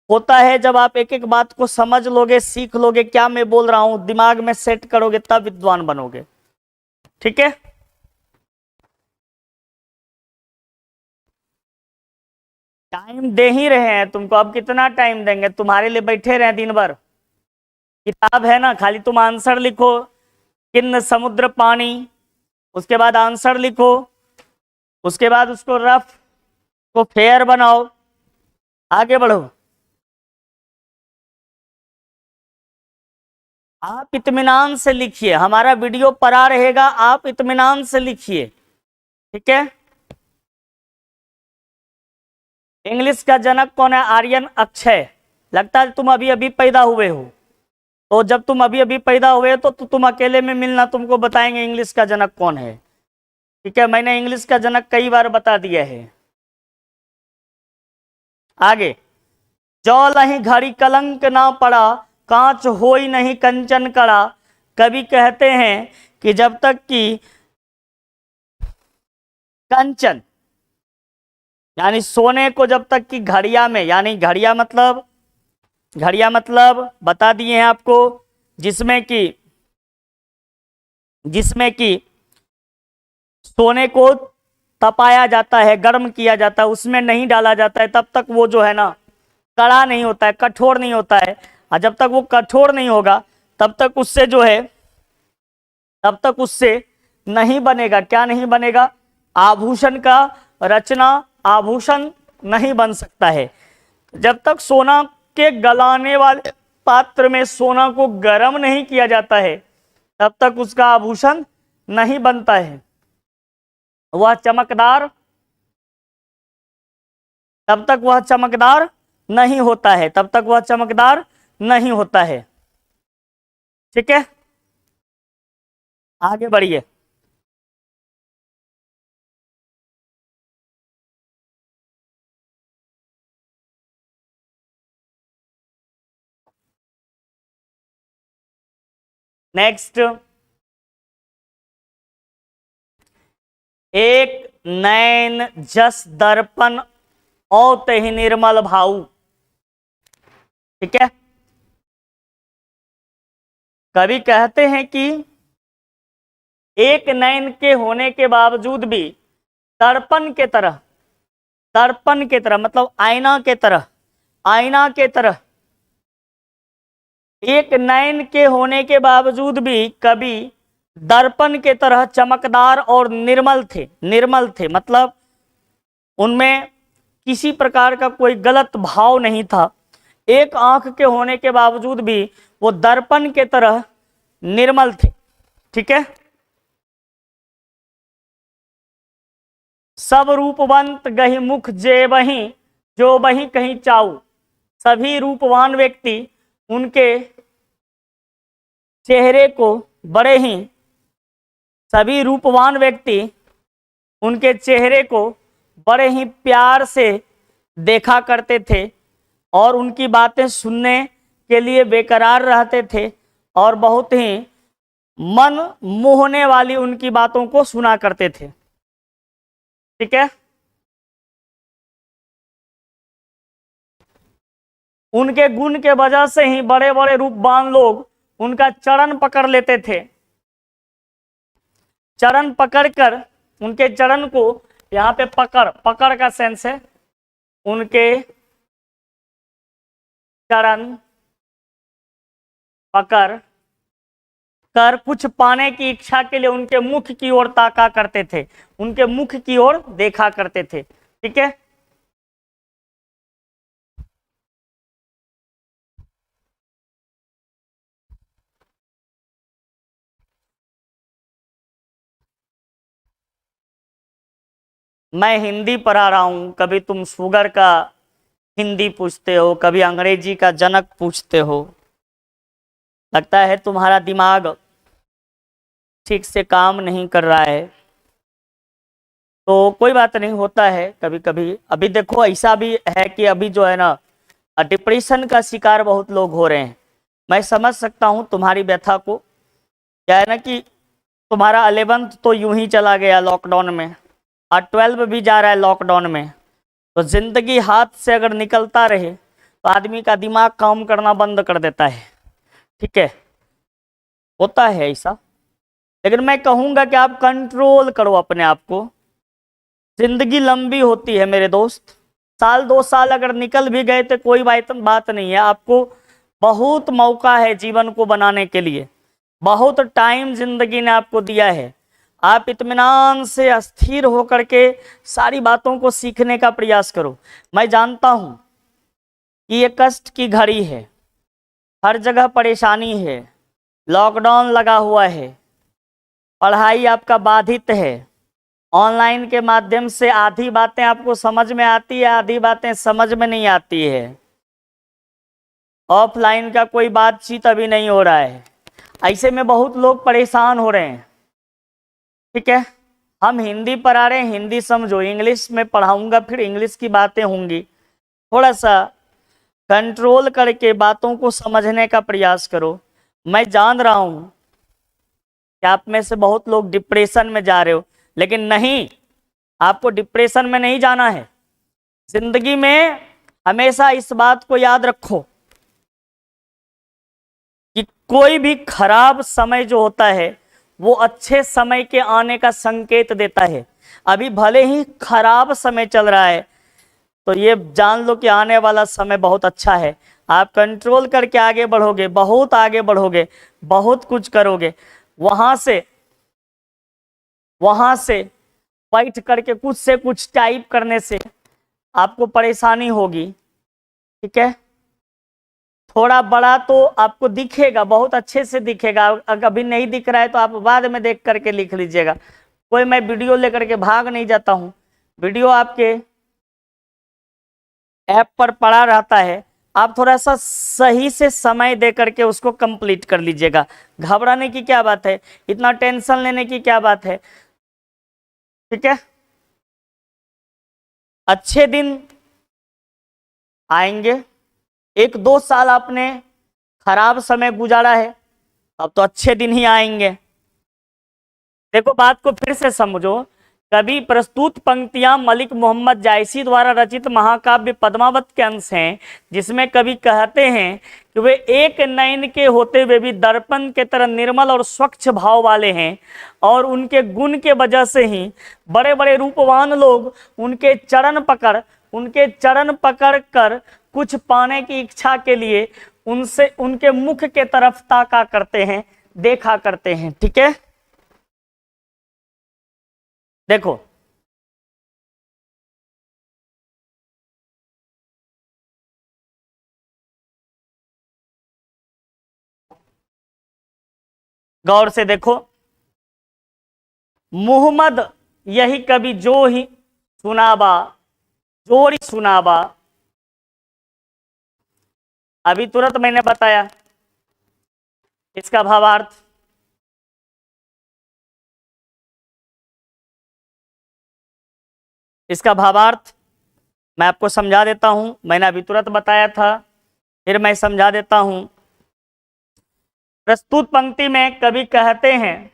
होता है। जब आप एक एक बात को समझ लोगे, सीख लोगे, क्या मैं बोल रहा हूं, दिमाग में सेट करोगे, तब विद्वान बनोगे। ठीक है, टाइम दे ही रहे हैं तुमको। अब कितना टाइम देंगे, तुम्हारे लिए बैठे रहे दिन भर। किताब है ना, खाली तुम आंसर लिखो, किन्न समुद्र पानी, उसके बाद आंसर लिखो, उसके बाद उसको रफ को फेयर बनाओ, आगे बढ़ो। आप इत्मीनान से लिखिए, हमारा वीडियो पड़ा रहेगा, आप इत्मीनान से लिखिए। ठीक है, इंग्लिश का जनक कौन है? आर्यन अक्षय। लगता है तुम अभी अभी पैदा हुए हो, तो जब तुम अभी अभी पैदा हुए तो तुम अकेले में मिलना, तुमको बताएंगे इंग्लिश का जनक कौन है। ठीक है, मैंने इंग्लिश का जनक कई बार बता दिया है। आगे, जौ लही घड़ी कलंक ना पड़ा, कांच होई नहीं कंचन कड़ा। कवि कहते हैं कि जब तक कि कंचन यानी सोने को जब तक कि घड़िया में, यानी घड़िया मतलब, घड़िया मतलब बता दिए हैं आपको, जिसमें कि सोने को तपाया जाता है, गर्म किया जाता है, उसमें नहीं डाला जाता है, तब तक वो जो है ना कड़ा नहीं होता है, कठोर नहीं होता है। और जब तक वो कठोर नहीं होगा तब तक उससे जो है, तब तक उससे नहीं बनेगा। क्या नहीं बनेगा? आभूषण का रचना, आभूषण नहीं बन सकता है। जब तक सोना के गलाने वाले पात्र में सोना को गर्म नहीं किया जाता है तब तक उसका आभूषण नहीं बनता है। वह चमकदार, तब तक वह चमकदार नहीं होता है, तब तक वह चमकदार नहीं होता है। ठीक है, आगे बढ़िए। नेक्स्ट, एक नैन जस दर्पण औत ही निर्मल भाऊ। ठीक है, कवि कहते हैं कि एक नैन के होने के बावजूद भी दर्पण के तरह, दर्पण के तरह मतलब आईना के तरह, आईना के तरह, एक नैन के होने के बावजूद भी कवि दर्पण के तरह चमकदार और निर्मल थे। निर्मल थे मतलब उनमें किसी प्रकार का कोई गलत भाव नहीं था। एक आंख के होने के बावजूद भी वो दर्पण के तरह निर्मल थे। ठीक है, सब रूपवंत गहि मुख जे बही, जो बही कहीं चाऊ। सभी रूपवान व्यक्ति उनके चेहरे को बड़े ही, सभी रूपवान व्यक्ति उनके चेहरे को बड़े ही प्यार से देखा करते थे और उनकी बातें सुनने के लिए बेकरार रहते थे और बहुत ही मन मोहने वाली उनकी बातों को सुना करते थे। ठीक है, उनके गुण के वजह से ही बड़े बड़े रूपवान लोग उनका चरण पकड़ लेते थे। चरण पकड़कर, उनके चरण को यहाँ पे पकड़, पकड़ का सेंस है, उनके चरण पकड़ कर कुछ पाने की इच्छा के लिए उनके मुख की ओर ताका करते थे, उनके मुख की ओर देखा करते थे। ठीक है, मैं हिंदी पढ़ा रहा हूं, कभी तुम शुगर का हिंदी पूछते हो, कभी अंग्रेजी का जनक पूछते हो। लगता है तुम्हारा दिमाग ठीक से काम नहीं कर रहा है। तो कोई बात नहीं, होता है कभी कभी। अभी देखो ऐसा भी है कि अभी जो है ना डिप्रेशन का शिकार बहुत लोग हो रहे हैं। मैं समझ सकता हूँ तुम्हारी व्यथा को। क्या है ना कि तुम्हारा 11th तो यूं ही चला गया लॉकडाउन में और 12 भी जा रहा है लॉकडाउन में। तो जिंदगी हाथ से अगर निकलता रहे तो आदमी का दिमाग काम करना बंद कर देता है। ठीक है, होता है ऐसा। लेकिन मैं कहूँगा कि आप कंट्रोल करो अपने आप को। जिंदगी लंबी होती है मेरे दोस्त, साल 2 साल अगर निकल भी गए तो कोई बात नहीं है। आपको बहुत मौका है जीवन को बनाने के लिए, बहुत टाइम जिंदगी ने आपको दिया है। आप इत्मीनान से अस्थिर होकर के सारी बातों को सीखने का प्रयास करो। मैं जानता हूं कि ये कष्ट की घड़ी है, हर जगह परेशानी है, लॉकडाउन लगा हुआ है, पढ़ाई आपका बाधित है। ऑनलाइन के माध्यम से आधी बातें आपको समझ में आती है, आधी बातें समझ में नहीं आती है। ऑफलाइन का कोई बातचीत अभी नहीं हो रहा है। ऐसे में बहुत लोग परेशान हो रहे हैं। ठीक है, हम हिंदी पढ़ा रहे हैं, हिंदी समझो। इंग्लिश में पढ़ाऊंगा, फिर इंग्लिश की बातें होंगी। थोड़ा सा कंट्रोल करके बातों को समझने का प्रयास करो। मैं जान रहा हूं कि आप में से बहुत लोग डिप्रेशन में जा रहे हो, लेकिन नहीं, आपको डिप्रेशन में नहीं जाना है। जिंदगी में हमेशा इस बात को याद रखो कि कोई भी खराब समय जो होता है वो अच्छे समय के आने का संकेत देता है। अभी भले ही खराब समय चल रहा है, तो ये जान लो कि आने वाला समय बहुत अच्छा है। आप कंट्रोल करके आगे बढ़ोगे, बहुत आगे बढ़ोगे, बहुत कुछ करोगे। वहां से बैठ करके कुछ से कुछ टाइप करने से आपको परेशानी होगी। ठीक है, थोड़ा बड़ा तो आपको दिखेगा, बहुत अच्छे से दिखेगा। अगर अभी नहीं दिख रहा है तो आप बाद में देख करके लिख लीजिएगा। कोई मैं वीडियो लेकर के भाग नहीं जाता हूं, वीडियो आपके ऐप पर पड़ा रहता है। आप थोड़ा सा सही से समय दे करके उसको कंप्लीट कर लीजिएगा। घबराने की क्या बात है, इतना टेंशन लेने की क्या बात है। ठीक है, अच्छे दिन आएंगे। 1-2 साल आपने खराब समय गुजारा है, अब तो अच्छे दिन ही आएंगे। देखो बात को फिर से समझो। कवि प्रस्तुत पंक्तियां मलिक मोहम्मद जायसी द्वारा रचित महाकाव्य पद्मावत के अंश हैं, जिसमें कवि कहते हैं कि वे एक नयन के होते हुए भी दर्पण के तरह निर्मल और स्वच्छ भाव वाले हैं, और उनके गुण के वजह से ही बड़े बड़े रूपवान लोग उनके चरण पकड़ कर कुछ पाने की इच्छा के लिए उनसे उनके मुख के तरफ ताका करते हैं, देखा करते हैं। ठीक है, देखो गौर से देखो, मुहम्मद यही कवि जो ही सुनाबा, जोड़ी सुनाबा, अभी तुरंत मैंने बताया इसका भावार्थ। इसका भावार्थ मैं आपको समझा देता हूं, मैंने अभी तुरंत बताया था, फिर मैं समझा देता हूं। प्रस्तुत पंक्ति में कवि कहते हैं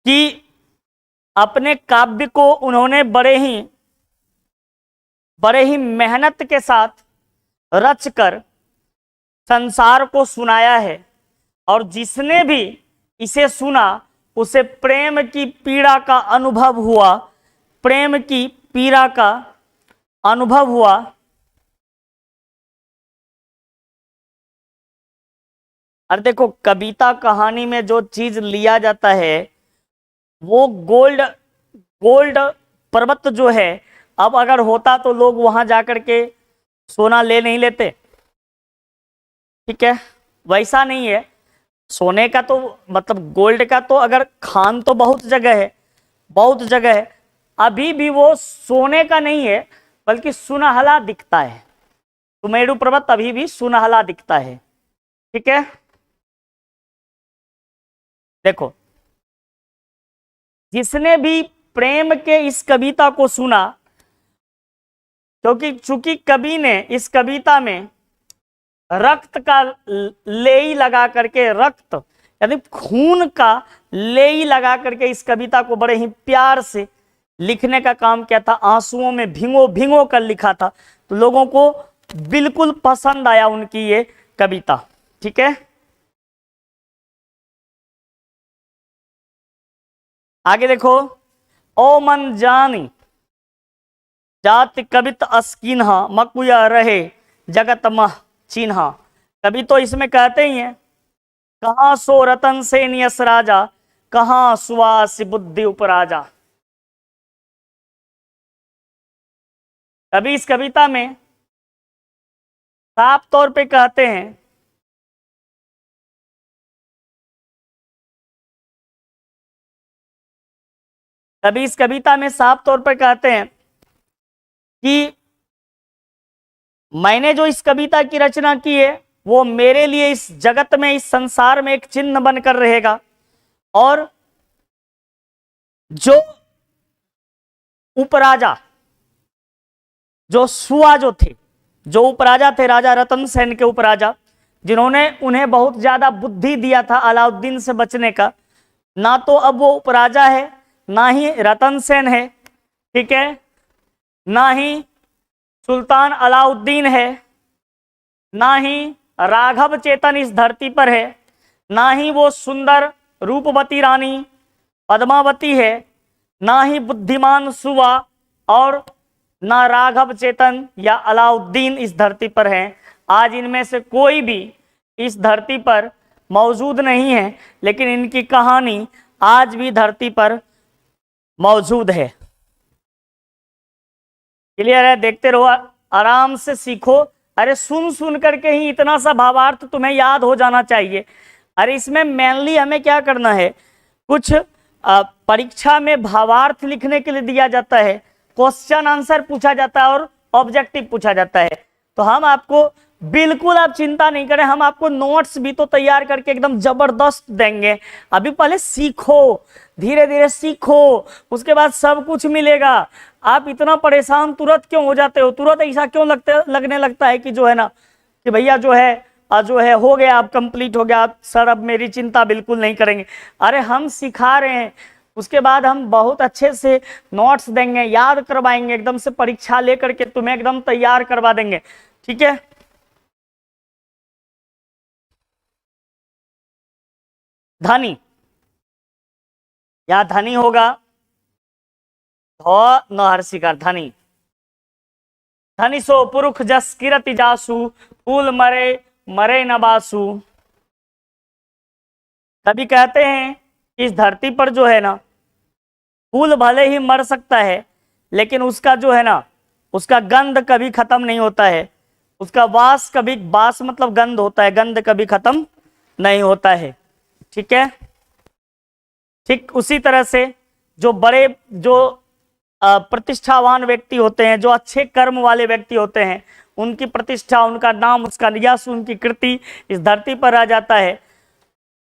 कि अपने काव्य को उन्होंने बड़े ही मेहनत के साथ रचकर संसार को सुनाया है, और जिसने भी इसे सुना उसे प्रेम की पीड़ा का अनुभव हुआ, प्रेम की पीड़ा का अनुभव हुआ। और देखो कविता कहानी में जो चीज लिया जाता है वो गोल्ड पर्वत जो है, अब अगर होता तो लोग वहां जाकर के सोना ले नहीं लेते। ठीक है, वैसा नहीं है। सोने का तो मतलब गोल्ड का तो अगर खान तो बहुत जगह है, अभी भी वो सोने का नहीं है बल्कि सुनहला दिखता है। सुमेरु पर्वत अभी भी सुनहला दिखता है। ठीक है, देखो जिसने भी प्रेम के इस कविता को सुना, क्योंकि चूंकि कवि ने इस कविता में रक्त का लेई लगा करके, रक्त यानी खून का लेई लगा करके इस कविता को बड़े ही प्यार से लिखने का काम किया था, आंसुओं में भिंगो कर लिखा था, तो लोगों को बिल्कुल पसंद आया उनकी ये कविता। ठीक है, आगे देखो, ओ मन जानी जाति कवित अस्किन्हा मकुया रहे जगत मह चिन्हा। कवि तो इसमें कहते ही हैं, कहाँ सो रतन से नियस राजा, कहाँ सुवास बुद्धि उपराजा। कवि इस कविता में साफ तौर पे कहते हैं कवि इस कविता में साफ तौर पर कहते हैं कि मैंने जो इस कविता की रचना की है वो मेरे लिए इस जगत में, इस संसार में एक चिन्ह बनकर रहेगा, और जो उपराजा, जो सुआ जो थे, जो उपराजा थे, राजा रतन सेन के उपराजा, जिन्होंने उन्हें बहुत ज्यादा बुद्धि दिया था अलाउद्दीन से बचने का, ना तो अब वो उपराजा है, ना ही रतन सेन है, ठीक है, ना ही सुल्तान अलाउद्दीन है, ना ही राघव चेतन इस धरती पर है, ना ही वो सुंदर रूपवती रानी पद्मावती है, ना ही बुद्धिमान सुवा, और ना राघव चेतन या अलाउद्दीन इस धरती पर हैं। आज इनमें से कोई भी इस धरती पर मौजूद नहीं है, लेकिन इनकी कहानी आज भी धरती पर मौजूद है। क्लियर है? देखते रहो, आराम से सीखो। अरे सुन करके ही इतना सा भावार्थ तुम्हें याद हो जाना चाहिए। अरे इसमें मेनली हमें क्या करना है, कुछ परीक्षा में भावार्थ लिखने के लिए दिया जाता है, क्वेश्चन आंसर पूछा जाता है और ऑब्जेक्टिव पूछा जाता है। तो हम आपको बिल्कुल, आप चिंता नहीं करें, हम आपको नोट्स भी तो तैयार करके एकदम जबरदस्त देंगे। अभी पहले सीखो, धीरे धीरे सीखो, उसके बाद सब कुछ मिलेगा। आप इतना परेशान तुरंत क्यों हो जाते हो? तुरंत ऐसा क्यों लगने लगता है कि जो है ना कि भैया जो है जो है हो गया, अब कंप्लीट हो गया, सर अब मेरी चिंता बिल्कुल नहीं करेंगे। अरे हम सिखा रहे हैं, उसके बाद हम बहुत अच्छे से नोट्स देंगे, याद करवाएंगे, एकदम से परीक्षा लेकर के तुम्हें एकदम तैयार करवा देंगे, ठीक है। धनी, या धनी होगा, ध न हर्षिकार, धनी। धनी सो पुरुष जस किरति जासु, फूल मरे मरे न बासु। कभी कहते हैं इस धरती पर जो है ना, फूल भले ही मर सकता है, लेकिन उसका जो है ना, उसका गंध कभी खत्म नहीं होता है, उसका वास कभी, वास मतलब गंध होता है, गंध कभी खत्म नहीं होता है, ठीक है। ठीक उसी तरह से जो बड़े, जो प्रतिष्ठावान व्यक्ति होते हैं, जो अच्छे कर्म वाले व्यक्ति होते हैं, उनकी प्रतिष्ठा, उनका नाम, उसका यश, उनकी कृति इस धरती पर रह जाता है।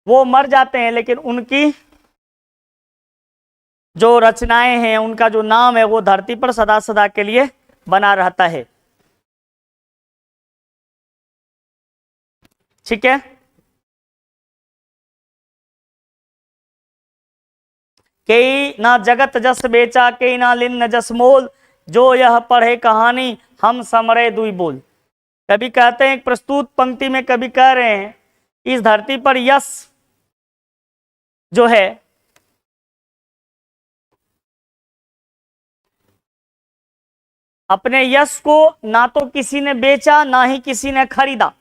वो मर जाते हैं, लेकिन उनकी जो रचनाएं हैं, उनका जो नाम है, वो धरती पर सदा सदा के लिए बना रहता है, ठीक है। कई ना जगत जस बेचा, कई ना लिन्न जस मोल, जो यह पढ़े कहानी हम समरे दुई बोल। कभी कहते हैं, एक प्रस्तुत पंक्ति में कभी कह रहे हैं, इस धरती पर यश जो है, अपने यश को ना तो किसी ने बेचा, ना ही किसी ने खरीदा।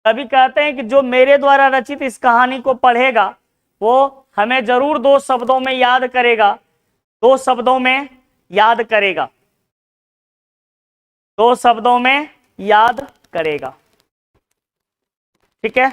कभी कहते हैं कि जो मेरे द्वारा रचित इस कहानी को पढ़ेगा, वो हमें जरूर दो शब्दों में याद करेगा, दो शब्दों में याद करेगा, दो शब्दों में याद करेगा, ठीक है।